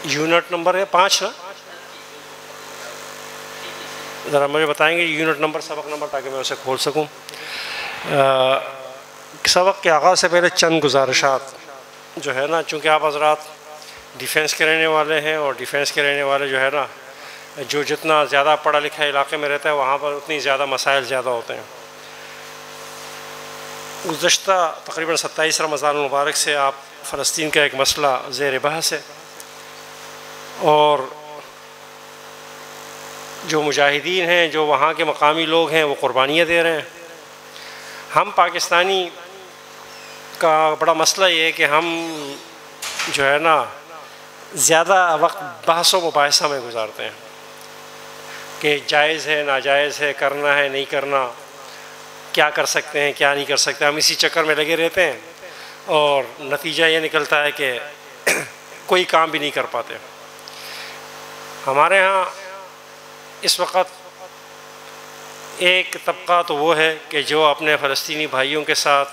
Unit number ہے 5 نا؟ ذرا مجھے بتائیں گے یونٹ نمبر، سبق نمبر، تاکہ میں اسے کھول سکوں. سبق کے آغاز سے پہلے چند گزارشات جو ہے نا، چونکہ آپ حضرات ڈیفینس کے رہنے والے ہیں، اور ڈیفینس کے رہنے والے جو ہے نا، جو جتنا زیادہ پڑھا لکھا علاقے میں رہتا ہے وہاں پر اتنی زیادہ مسائل زیادہ ہوتے ہیں. گزشتہ تقریباً 27 رمضان المبارک سے آپ فلسطین کا ایک مسئلہ زیر بحث ہے، اور جو مجاہدین ہیں، جو وہاں کے مقامی لوگ ہیں، وہ قربانیاں دے رہے ہیں. ہم پاکستانی کا بڑا مسئلہ یہ ہے کہ ہم جو ہے نا زیادہ وقت بحث و مباحثہ میں گزارتے ہیں کہ جائز ہے، ناجائز ہے، کرنا ہے، نہیں کرنا، کیا کر سکتے ہیں، کیا نہیں کر سکتے. ہم اسی چکر میں لگے رہتے ہیں، اور نتیجہ یہ نکلتا ہے کہ کوئی کام بھی نہیں کر پاتے. ہمارے ہاں اس وقت ایک طبقہ تو وہ ہے کہ جو اپنے فلسطینی بھائیوں کے ساتھ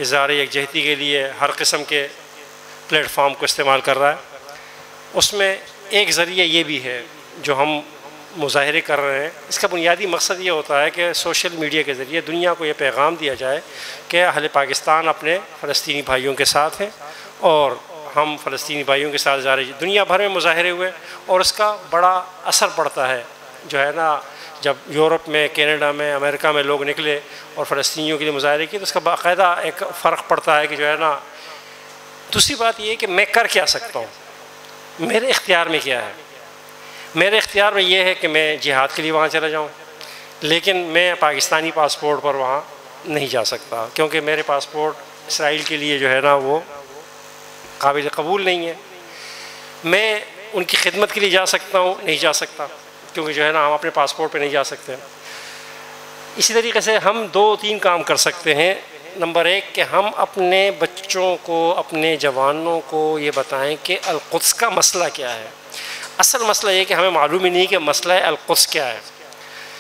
اظہار یکجہتی کے لیے ہر قسم کے پلیٹ فارم کو استعمال کر رہا ہے. اس میں ایک ذریعہ یہ بھی ہے جو ہم مظاہرے کر رہے ہیں. اس کا بنیادی مقصد یہ ہوتا ہے کہ سوشل میڈیا کے ذریعے دنیا کو یہ پیغام دیا جائے کہ اہل پاکستان اپنے فلسطینی بھائیوں کے ساتھ ہیں، اور ہم فلسطینی بھائیوں کے ساتھ دنیا بھر میں مظاہرے ہوئے، اور اس کا بڑا اثر پڑتا ہے جو ہے نا. جب یورپ میں، کینیڈا میں، امریکہ میں لوگ نکلے اور فلسطینیوں کے لیے مظاہرے کیے تو اس کا باقاعدہ ایک فرق پڑتا ہے کہ جو ہے نا. دوسری بات یہ ہے کہ میں کر کیا سکتا ہوں، میرے اختیار میں کیا ہے. میرے اختیار میں یہ ہے کہ میں جہاد کے لیے وہاں چلا جاؤں، لیکن میں پاکستانی پاسپورٹ پر وہاں نہیں جا سکتا، کیونکہ میرے پاسپورٹ اسرائیل کے لیے جو ہے نا وہ قابل قبول نہیں ہے. میں ان کی خدمت کے لیے جا سکتا ہوں، نہیں جا سکتا، کیونکہ جو ہے نا ہم اپنے پاسپورٹ پہ نہیں جا سکتے. اسی طریقے سے ہم 2-3 کام کر سکتے ہیں. نمبر 1 کہ ہم اپنے بچوں کو، اپنے جوانوں کو یہ بتائیں کہ القدس کا مسئلہ کیا ہے. اصل مسئلہ یہ کہ ہمیں معلوم ہی نہیں کہ مسئلہ القدس کیا ہے.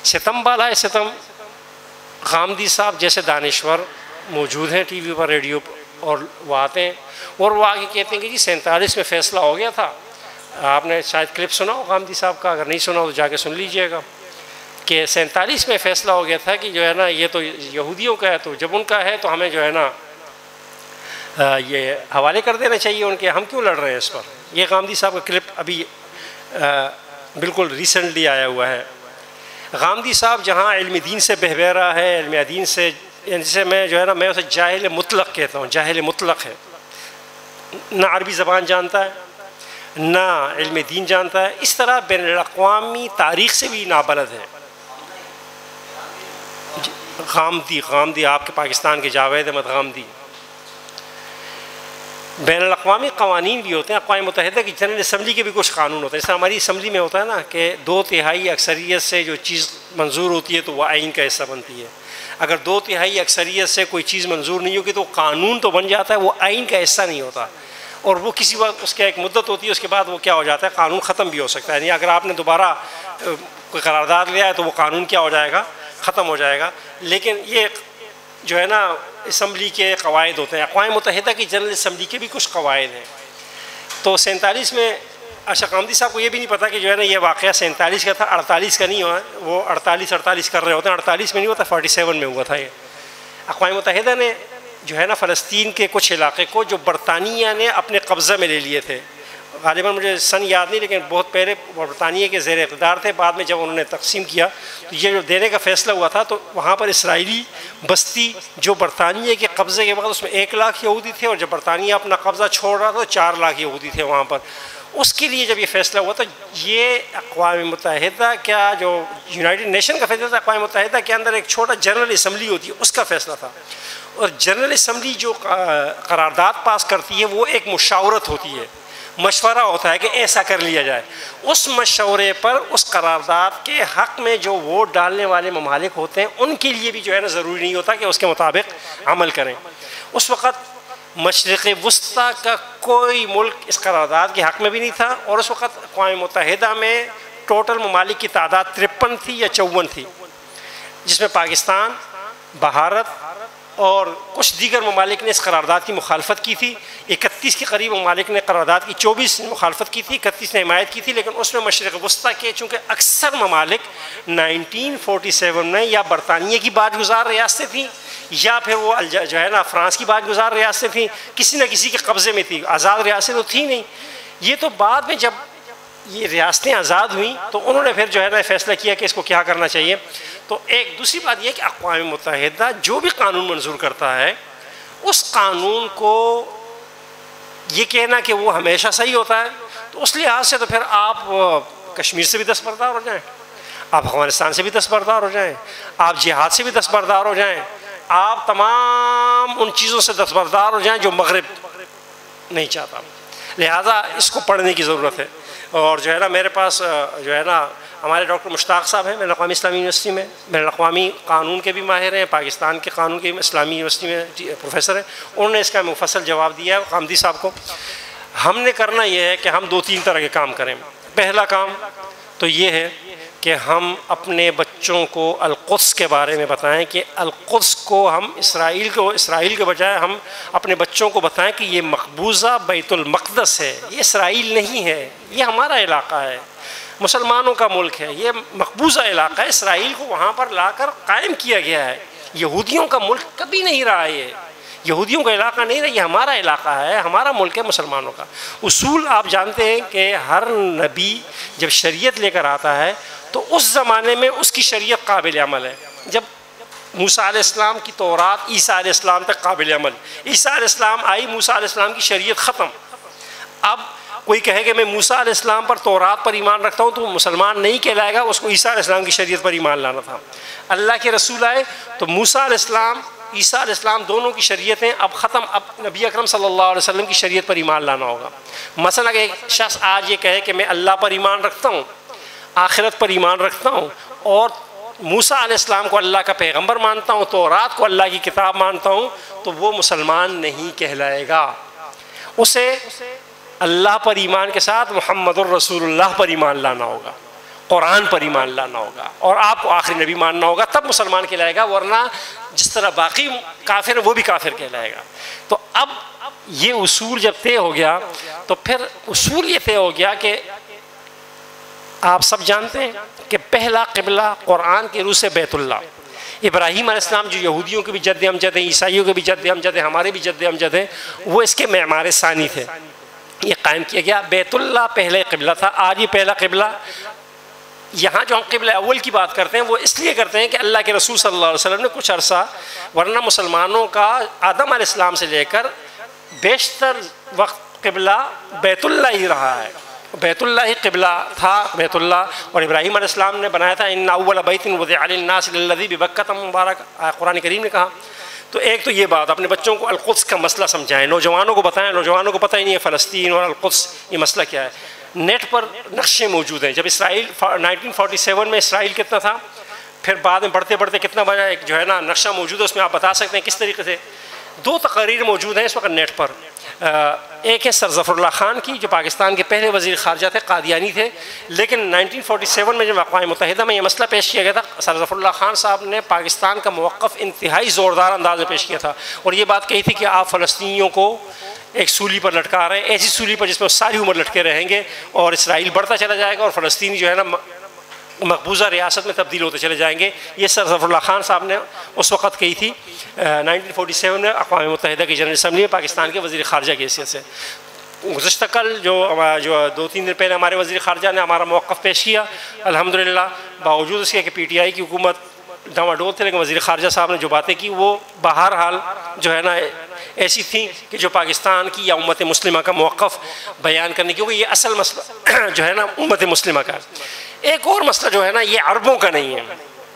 ستم بالا ہے ستم. غامدی صاحب جیسے دانشور موجود ہیں ٹی وی پر، ریڈیو پر، اور وہ آتے ہیں اور وہ آگے کہتے ہیں کہ جی 47 میں فیصلہ ہو گیا تھا. آپ نے شاید کلپ سنا ہو غامدی صاحب کا، اگر نہیں سنا ہو تو جا کے سن لیجئے گا کہ 47 میں فیصلہ ہو گیا تھا کہ جو ہے نا یہ تو یہودیوں کا ہے، تو جب ان کا ہے تو ہمیں جو ہے نا یہ حوالے کر دینا چاہیے ان کے. ہم کیوں لڑ رہے ہیں اس پر؟ یہ غامدی صاحب کا کلپ ابھی بالکل ریسنٹلی آیا ہوا ہے. غامدی صاحب جہاں علم دین سے بہبہرا ہے، علم دین سے، جسے میں جو ہے نا میں اسے جاہل مطلق کہتا ہوں، جاہل مطلق ہے. نہ عربی زبان جانتا ہے، نہ علم دین جانتا ہے، اس طرح بین الاقوامی تاریخ سے بھی نابلد ہے. غامدی آپ کے پاکستان کے جاوید احمد غامدی. بین الاقوامی قوانین بھی ہوتے ہیں. اقوام متحدہ کی جنرل اسمبلی کے بھی کچھ قانون ہوتے ہیں. جیسے ہماری اسمبلی میں ہوتا ہے نا کہ 2/3 اکثریت سے جو چیز منظور ہوتی ہے تو وہ آئین کا حصہ بنتی ہے. اگر 2/3 اکثریت سے کوئی چیز منظور نہیں ہوگی تو قانون تو بن جاتا ہے، وہ آئین کا حصہ نہیں ہوتا. اور وہ کسی وقت اس کی ایک مدت ہوتی ہے، اس کے بعد وہ کیا ہو جاتا ہے، قانون ختم بھی ہو سکتا ہے. یعنی اگر آپ نے دوبارہ کوئی قرارداد لیا ہے تو وہ قانون کیا ہو جائے گا، ختم ہو جائے گا. لیکن یہ جو ہے نا اسمبلی کے قواعد ہوتے ہیں. اقوام متحدہ کی جنرل اسمبلی کے بھی کچھ قواعد ہیں. تو 47 میں اچھا غامدی صاحب کو یہ بھی نہیں پتا کہ جو ہے نا یہ واقعہ 47 کا تھا، 48 کا نہیں ہوا. وہ 48 کر رہے ہوتے ہیں. 48 میں نہیں ہوتا، 47 میں ہوا تھا. یہ اقوام متحدہ نے جو ہے نا فلسطین کے کچھ علاقے کو جو برطانیہ نے اپنے قبضہ میں لے لیے تھے، غالباً مجھے سن یاد نہیں لیکن بہت پہلے برطانیہ کے زیر اقتدار تھے. بعد میں جب انہوں نے تقسیم کیا تو یہ جو دینے کا فیصلہ ہوا تھا تو وہاں پر اسرائیلی بستی جو برطانیہ کے قبضے کے بعد اس میں 1 لاکھ یہودی تھے، اور جب برطانیہ اپنا قبضہ چھوڑ رہا تھا تو 4 لاکھ یہودی تھے وہاں پر. اس کے لیے جب یہ فیصلہ ہوا تو یہ اقوام متحدہ کیا جو یونائٹڈ نیشن کا فیصلہ تھا، اقوام متحدہ کے اندر ایک چھوٹا جنرل اسمبلی ہوتی ہے اس کا فیصلہ تھا. اور جنرل اسمبلی جو قرارداد پاس کرتی ہے وہ ایک مشاورت ہوتی ہے، مشورہ ہوتا ہے کہ ایسا کر لیا جائے. اس مشورے پر اس قرارداد کے حق میں جو ووٹ ڈالنے والے ممالک ہوتے ہیں ان کے لیے بھی جو ہے نا ضروری نہیں ہوتا کہ اس کے مطابق عمل کریں. اس وقت مشرق وسطیٰ کا کوئی ملک اس قرارداد کے حق میں بھی نہیں تھا، اور اس وقت اقوام متحدہ میں ٹوٹل ممالک کی تعداد 53 تھی یا 54 تھی، جس میں پاکستان، بھارت، اور کچھ دیگر ممالک نے اس قرارداد کی مخالفت کی تھی. 31 کے قریب ممالک نے قرارداد کی، 24 نے مخالفت کی تھی، 31 نے حمایت کی تھی. لیکن اس میں مشرق وسطیٰ کے چونکہ اکثر ممالک 1947 میں یا برطانیہ کی باج گزار ریاستیں تھیں یا پھر وہ جو ہے نا فرانس کی باج گزار ریاستیں تھیں، کسی نہ کسی کے قبضے میں تھی، آزاد ریاستیں تو تھیں نہیں. یہ تو بعد میں جب یہ ریاستیں آزاد ہوئیں تو انہوں نے پھر جو ہے نا فیصلہ کیا کہ اس کو کیا کرنا چاہیے. تو ایک دوسری بات یہ کہ اقوام متحدہ جو بھی قانون منظور کرتا ہے اس قانون کو یہ کہنا کہ وہ ہمیشہ صحیح ہوتا ہے، تو اس لحاظ سے تو پھر آپ کشمیر سے بھی دستبردار ہو جائیں، آپ افغانستان سے بھی دستبردار ہو جائیں، آپ جہاد سے بھی دستبردار ہو جائیں، آپ تمام ان چیزوں سے دستبردار ہو جائیں جو مغرب نہیں چاہتا. لہٰذا اس کو پڑھنے کی ضرورت ہے. اور جو ہے نا میرے پاس جو ہے نا ہمارے ڈاکٹر مشتاق صاحب ہیں بین الاقوامی اسلامی یونیورسٹی میں، بین الاقوامی قانون کے بھی ماہر ہیں، پاکستان کے قانون کے اسلامی یونیورسٹی میں پروفیسر ہیں. انہوں نے اس کا مفصل جواب دیا ہے قامدی صاحب کو. ہم نے کرنا یہ ہے کہ ہم 2-3 طرح کے کام کریں. پہلا کام تو یہ ہے کہ ہم اپنے بچوں کو القدس کے بارے میں بتائیں کہ القدس کو ہم اسرائیل کے بجائے ہم اپنے بچوں کو بتائیں کہ یہ مقبوضہ بیت المقدس ہے، یہ اسرائیل نہیں ہے، یہ ہمارا علاقہ ہے، مسلمانوں کا ملک ہے، یہ مقبوضہ علاقہ ہے، اسرائیل کو وہاں پر لا کر قائم کیا گیا ہے، یہودیوں کا ملک کبھی نہیں رہا، یہ یہودیوں کا علاقہ نہیں رہا، یہ ہمارا علاقہ ہے، ہمارا ملک ہے مسلمانوں کا. اصول آپ جانتے ہیں کہ ہر نبی جب شریعت لے کر آتا ہے تو اس زمانے میں اس کی شریعت قابل عمل ہے. جب موسیٰ علیہ السلام کی تورات عیسیٰ علیہ السلام تک قابل عمل، عیسیٰ علیہ السلام آئی، موسیٰ علیہ السلام کی شریعت ختم. اب کوئی کہے کہ میں موسیٰ علیہ السلام پر تورات پر ایمان رکھتا ہوں تو وہ مسلمان نہیں کہلائے گا، اس کو عیسیٰ علیہ السلام کی شریعت پر ایمان لانا تھا. اللہ کے رسول آئے تو موسیٰ علیہ السلام عیسیٰ علیہ السلام دونوں کی شریعتیں اب ختم، اب نبی اکرم صلی اللہ علیہ وسلم کی شریعت پر ایمان لانا ہوگا. مثلا کہ ایک شخص آج یہ کہے کہ میں اللہ پر ایمان رکھتا ہوں، آخرت پر ایمان رکھتا ہوں اور موسیٰ علیہ السلام کو اللہ کا پیغمبر مانتا ہوں، تورات کو اللہ کی کتاب مانتا ہوں، تو وہ مسلمان نہیں کہلائے گا. اسے اللہ پر ایمان کے ساتھ محمد الرسول اللہ پر ایمان لانا ہوگا، قرآن پر ایمان لانا ہوگا اور آپ کو آخری نبی ماننا ہوگا، تب مسلمان کہلائے گا. ورنہ جس طرح باقی کافر وہ بھی کافر کہلائے گا. تو اب یہ اصول جب طے ہو گیا تو پھر اصول یہ طے ہو گیا کہ آپ سب جانتے ہیں کہ پہلا قبلہ قرآن کے روح سے بیت اللہ. ابراہیم علیہ السلام جو یہودیوں کے بھی جد امجد ہیں، عیسائیوں کے بھی جد امجد ہیں، ہمارے بھی جد امجد ہیں، وہ اس کے معمار ثانی تھے. یہ قائم کیا گیا. بیت اللہ پہلے قبلہ تھا، آج یہ پہلا قبلہ. یہاں جو ہم قبلہ اول کی بات کرتے ہیں وہ اس لیے کرتے ہیں کہ اللہ کے رسول صلی اللہ علیہ وسلم نے کچھ عرصہ، ورنہ مسلمانوں کا آدم علیہ السلام سے لے کر بیشتر وقت قبلہ بیت اللہ ہی رہا ہے، بیت اللہ ہی قبلہ تھا. بیت اللہ اور ابراہیم علیہ السلام نے بنایا تھا، ان اول بیت وضع للناس للذی ببکۃ مبارک، قرآن کریم نے کہا. تو ایک تو یہ بات اپنے بچوں کو القدس کا مسئلہ سمجھائیں، نوجوانوں کو بتائیں. نوجوانوں کو پتہ ہی نہیں ہے فلسطین اور القدس یہ مسئلہ کیا ہے. نیٹ پر نقشے موجود ہیں. جب اسرائیل 1947 میں اسرائیل کتنا تھا، پھر بعد میں بڑھتے بڑھتے کتنا بنا، ایک جو ہے نا نقشہ موجود ہے، اس میں آپ بتا سکتے ہیں کس طریقے سے. 2 تقاریر موجود ہیں اس وقت نیٹ پر. ایک ہے سر ظفر اللہ خان کی جو پاکستان کے پہلے وزیر خارجہ تھے، قادیانی تھے، لیکن 1947 میں جب اقوام متحدہ میں یہ مسئلہ پیش کیا گیا تھا، سر ظفر اللہ خان صاحب نے پاکستان کا موقف انتہائی زوردار انداز میں پیش کیا تھا اور یہ بات کہی تھی کہ آپ فلسطینیوں کو ایک سولی پر لٹکا رہے ہیں، ایسی سولی پر جس میں ساری عمر لٹکے رہیں گے اور اسرائیل بڑھتا چلا جائے گا اور فلسطینی جو ہے نا مقبوضہ ریاست میں تبدیل ہوتے چلے جائیں گے. یہ سر ظفر اللہ خان صاحب نے اس وقت کہی تھی 1947 میں اقوام متحدہ کی جنرل اسمبلی میں پاکستان کے وزیر خارجہ کی حیثیت سے. گزشتہ کل جو 2-3 دن پہلے ہمارے وزیر خارجہ نے ہمارا موقف پیش کیا، الحمدللہ باوجود اس کے کہ پی ٹی آئی کی حکومت ڈاواڈول تھے، لیکن وزیر خارجہ صاحب نے جو باتیں کی وہ بہرحال جو ہے نا ایسی تھیں کہ جو پاکستان کی یا امت مسلمہ کا موقف بیان کرنے کی، کیونکہ یہ اصل مسئلہ جو ہے نا امت مسلمہ کا. ایک اور مسئلہ جو ہے نا یہ عربوں کا نہیں ہے،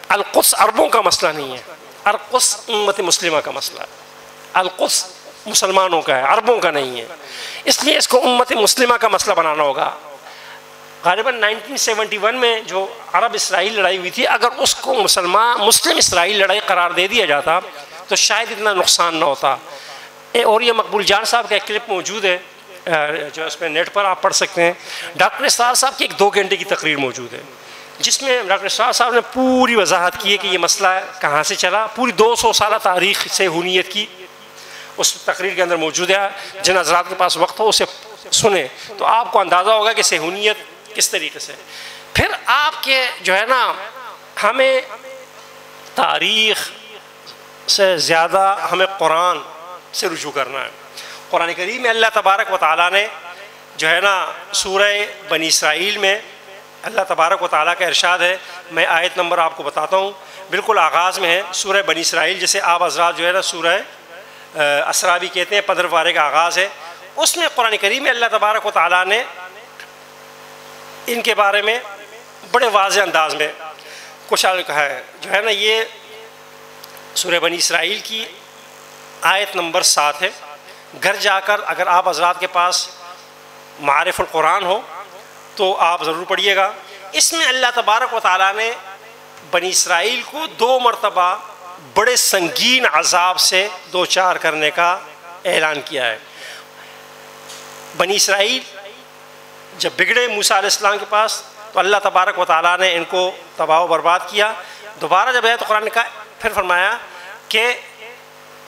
القدس عربوں کا مسئلہ نہیں ہے، القدس امت مسلمہ کا مسئلہ ہے. القدس مسلمانوں کا ہے، عربوں کا نہیں ہے، اس لیے اس کو امت مسلمہ کا مسئلہ بنانا ہوگا. غالباً 1971 میں جو عرب اسرائیل لڑائی ہوئی تھی، اگر اس کو مسلم اسرائیل لڑائی قرار دے دیا جاتا تو شاید اتنا نقصان نہ ہوتا. اور یہ مقبول جان صاحب کا ایک کلپ موجود ہے جو اس میں نیٹ پر آپ پڑھ سکتے ہیں. ڈاکٹر اسرار صاحب کی ایک 2 گھنٹے کی تقریر موجود ہے جس میں ڈاکٹر اسرار صاحب نے پوری وضاحت کی ہے کہ یہ مسئلہ کہاں سے چلا، پوری 200 سالہ تاریخ سے ہونیت کی اس تقریر کے اندر موجود ہے. جن حضرات کے پاس وقت ہو اسے سنیں تو آپ کو اندازہ ہوگا کہ صہیونیت کس طریقے سے. پھر آپ کے جو ہے نا ہمیں تاریخ سے زیادہ ہمیں قرآن سے رجوع کرنا ہے. قرآن کریم میں اللہ تبارک و تعالیٰ نے جو ہے نا سورہ بنی اسرائیل میں اللہ تبارک و تعالیٰ کا ارشاد ہے. میں آیت نمبر آپ کو بتاتا ہوں، بالکل آغاز میں ہے سورہ بنی اسرائیل، جسے آپ حضرات جو ہے نا سورہ اسراء بھی کہتے ہیں، 15 پارے کا آغاز ہے. اس میں قرآن کریم میں اللہ تبارک و تعالیٰ نے ان کے بارے میں بڑے واضح انداز میں کچھ کہا ہے. جو ہے نا یہ سورہ بنی اسرائیل کی آیت نمبر 7 ہے. گھر جا کر اگر آپ حضرات کے پاس معارف القرآن ہو تو آپ ضرور پڑھیے گا. اس میں اللہ تبارک و تعالیٰ نے بنی اسرائیل کو 2 مرتبہ بڑے سنگین عذاب سے دوچار کرنے کا اعلان کیا ہے. بنی اسرائیل جب بگڑے موسیٰ علیہ السلام کے پاس تو اللہ تبارک و تعالیٰ نے ان کو تباہ و برباد کیا. دوبارہ جب ہے تو قرآن نے کہا، پھر فرمایا کہ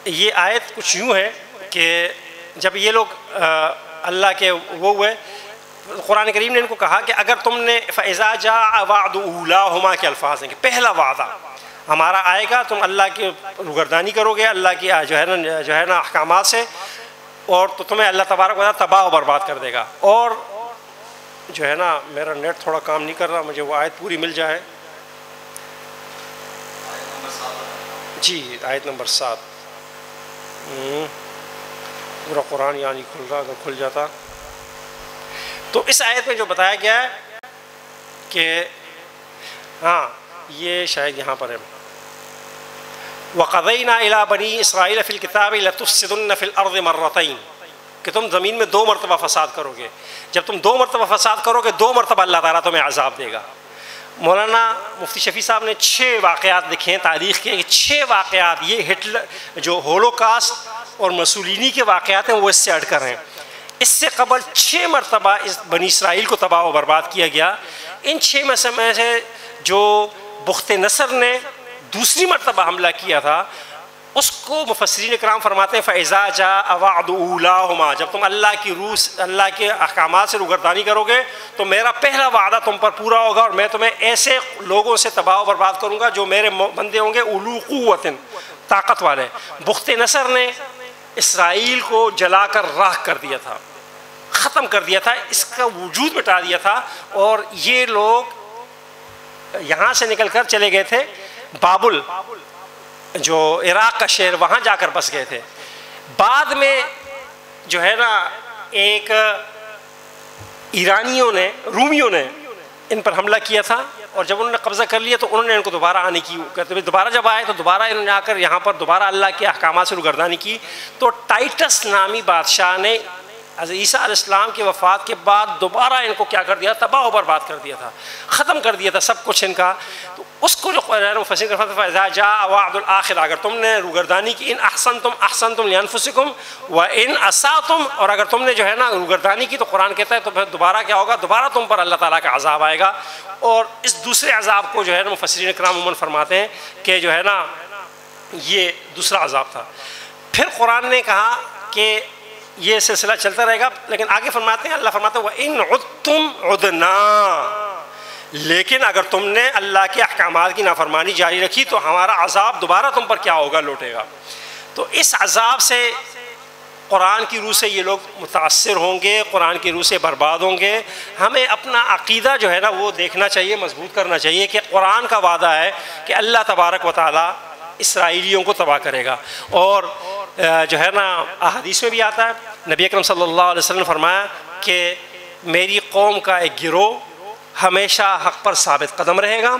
یہ آیت کچھ یوں ہے کہ جب یہ لوگ اللہ کے وہ ہوئے، قرآن کریم نے ان کو کہا کہ اگر تم نے فَإِذَا جَاءَ وَعْدُ أُولَاهُمَا کے الفاظ ہیں کہ پہلا وعدہ ہمارا آئے گا، تم اللہ کی روگردانی کرو گے اللہ کی جو ہے نا احکامات سے، اور تو تمہیں اللہ تبارک و تعالیٰ تباہ و برباد کر دے گا. اور جو ہے نا میرا نیٹ تھوڑا کام نہیں کر رہا، مجھے وہ آیت پوری مل جائے. جی آیت نمبر 7 پورا قرآن یعنی کھل رہا، اگر کھل جاتا تو اس آیت میں جو بتایا گیا ہے کہ ہاں یہ شاید یہاں پر ہے، وَقَضَيْنَا إِلَىٰ بَنِي إِسْرَائِيلَ فِي الْكِتَابِ لَتُفْسِدُنَّ فِي الْأَرْضِ مَرَّتَيْنِ کہ تم زمین میں 2 مرتبہ فساد کرو گے. جب تم 2 مرتبہ فساد کرو گے 2 مرتبہ اللہ تعالیٰ تمہیں عذاب دے گا. مولانا مفتی شفیع صاحب نے 6 واقعات لکھے ہیں تاریخ کے، 6 واقعات یہ ہٹلر جو ہولوکاسٹ اور مسولینی کے واقعات ہیں وہ اس سے ہٹ کر ہیں. اس سے قبل 6 مرتبہ اس بنی اسرائیل کو تباہ و برباد کیا گیا. ان 6 میں سے جو بخت نصر نے دوسری مرتبہ حملہ کیا تھا اس کو مفسرین کرام فرماتے ہیں فَإِذَا جَاءَ وَعْدُ أُولَاهُمَا جب تم اللہ کے احکامات سے روگردانی کرو گے تو میرا پہلا وعدہ تم پر پورا ہوگا، اور میں تمہیں ایسے لوگوں سے تباہ و برباد کروں گا جو میرے بندے ہوں گے اولو قوت طاقت والے. بخت نصر نے اسرائیل کو جلا کر راکھ کر دیا تھا، ختم کر دیا تھا، اس کا وجود مٹا دیا تھا، اور یہ لوگ یہاں سے نکل کر چلے گئے تھے بابل جو عراق کا شہر، وہاں جا کر بس گئے تھے. بعد میں جو ہے نا ایک ایرانیوں نے رومیوں نے ان پر حملہ کیا تھا، اور جب انہوں نے قبضہ کر لیا تو انہوں نے ان کو دوبارہ آنے کی کہتے ہوئے دوبارہ جب آئے تو دوبارہ انہوں نے آ کر یہاں پر دوبارہ اللہ کے احکامات سے روگردانی کی. تو ٹائٹس نامی بادشاہ نے حضرت عیسیٰ علیہ السلام کی وفات کے بعد دوبارہ ان کو کیا کر دیا، تباہ و برباد کر دیا تھا، ختم کر دیا تھا سب کچھ ان کا. تو اس کو جو مفسرین کہتے ہیں فَإِذَا جَاءَ وَعْدُ الْآخِرَةِ اگر تم نے روگردانی کی، ان احسنتم احسنتم لِأَنفُسِكُمْ وَإِنْ أَسَأْتُمْ اور اگر تم نے جو ہے نا روگردانی کی تو قرآن کہتا ہے تو پھر دوبارہ کیا ہوگا، دوبارہ تم پر اللہ تعالیٰ کا عذاب آئے گا. اور اس دوسرے عذاب کو جو ہے نا مفسرین کرام عموماً فرماتے ہیں کہ جو ہے نا یہ دوسرا عذاب تھا. پھر قرآن نے کہا کہ یہ سلسلہ چلتا رہے گا، لیکن آگے فرماتے ہیں اللہ فرماتے ہیں وَإِنْ عُدْتُمْ عُدْنَا لیکن اگر تم نے اللہ کے احکامات کی نافرمانی جاری رکھی تو ہمارا عذاب دوبارہ تم پر کیا ہوگا، لوٹے گا. تو اس عذاب سے قرآن کی روح سے یہ لوگ متاثر ہوں گے، قرآن کی روح سے برباد ہوں گے. ہمیں اپنا عقیدہ جو ہے نا وہ دیکھنا چاہیے، مضبوط کرنا چاہیے کہ قرآن کا وعدہ ہے کہ اللہ تبارک و تعالیٰ اسرائیلیوں کو تباہ کرے گا. اور جو ہے نا احادیث میں بھی آتا ہے، نبی اکرم صلی اللہ علیہ وسلم نے فرمایا کہ میری قوم کا ایک گروہ ہمیشہ حق پر ثابت قدم رہے گا.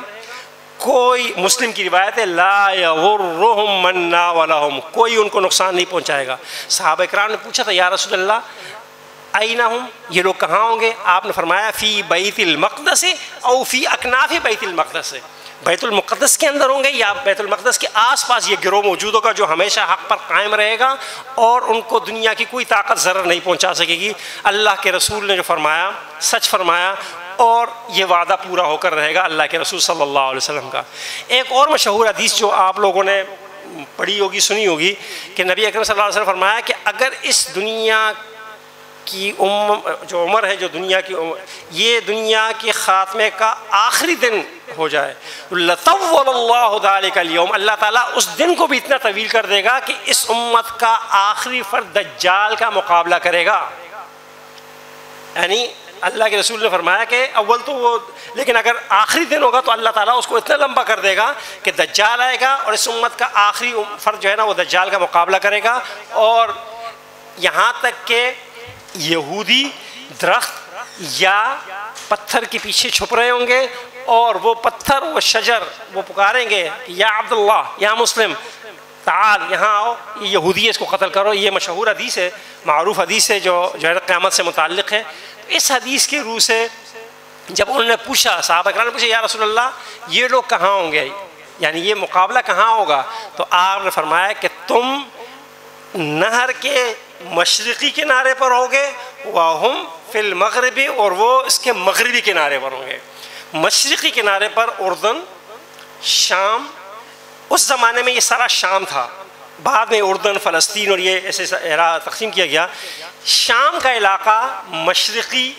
کوئی مسلم کی روایت ہے لا یغرہم من ناولہم کوئی ان کو نقصان نہیں پہنچائے گا. صحابہ کرام نے پوچھا تھا یا رسول اللہ این ہم یہ لوگ کہاں ہوں گے؟ آپ نے فرمایا فی بیت المقدس او فی اکناف بیت المقدس بیت المقدس کے اندر ہوں گے یا بیت المقدس کے آس پاس یہ گروہ موجود ہوگا جو ہمیشہ حق پر قائم رہے گا اور ان کو دنیا کی کوئی طاقت ضرر نہیں پہنچا سکے گی. اللہ کے رسول نے جو فرمایا سچ فرمایا. اور یہ وعدہ پورا ہو کر رہے گا اللہ کے رسول صلی اللہ علیہ وسلم کا۔ ایک اور مشہور حدیث جو آپ لوگوں نے پڑھی ہوگی، سنی ہوگی، کہ نبی اکرم صلی اللہ علیہ وسلم نے فرمایا کہ اگر اس دنیا کی جو عمر ہے، جو دنیا کی عمر، یہ دنیا کے خاتمے کا آخری دن ہو جائے، لطول اللہ ذلک اليوم، اللہ تعالیٰ اس دن کو بھی اتنا طویل کر دے گا کہ اس امت کا آخری فرد دجال کا مقابلہ کرے گا۔ یعنی اللہ کے رسول نے فرمایا کہ اول تو وہ، لیکن اگر آخری دن ہوگا تو اللہ تعالیٰ اس کو اتنا لمبا کر دے گا کہ دجال آئے گا اور اس امت کا آخری فرد جو ہے نا وہ دجال کا مقابلہ کرے گا، اور یہاں تک کہ یہودی درخت یا پتھر کے پیچھے چھپ رہے ہوں گے، اور وہ پتھر، وہ شجر، وہ پکاریں گے یا عبداللہ یا مسلم تعال یہاں آؤ، یہ یہودی ہے، اس کو قتل کرو۔ یہ مشہور حدیث ہے، معروف حدیث ہے جو ہے قیامت سے متعلق ہے۔ اس حدیث کے روح سے جب انہوں نے پوچھا، صحابہ کرام نے پوچھا یا رسول اللہ یہ لوگ کہاں ہوں گے، یعنی یہ مقابلہ کہاں ہوگا، تو آپ نے فرمایا کہ تم نہر کے مشرقی کنارے پر ہوگے، وَهُمْ فِي الْمَغْرِبِ، اور وہ اس کے مغربی کنارے پر ہوں گے۔ مشرقی کنارے پر اردن، شام، اس زمانے میں یہ سارا شام تھا، بعد میں اردن، فلسطین اور یہ ایسے تقسیم کیا گیا۔ شام کا علاقہ مشرقی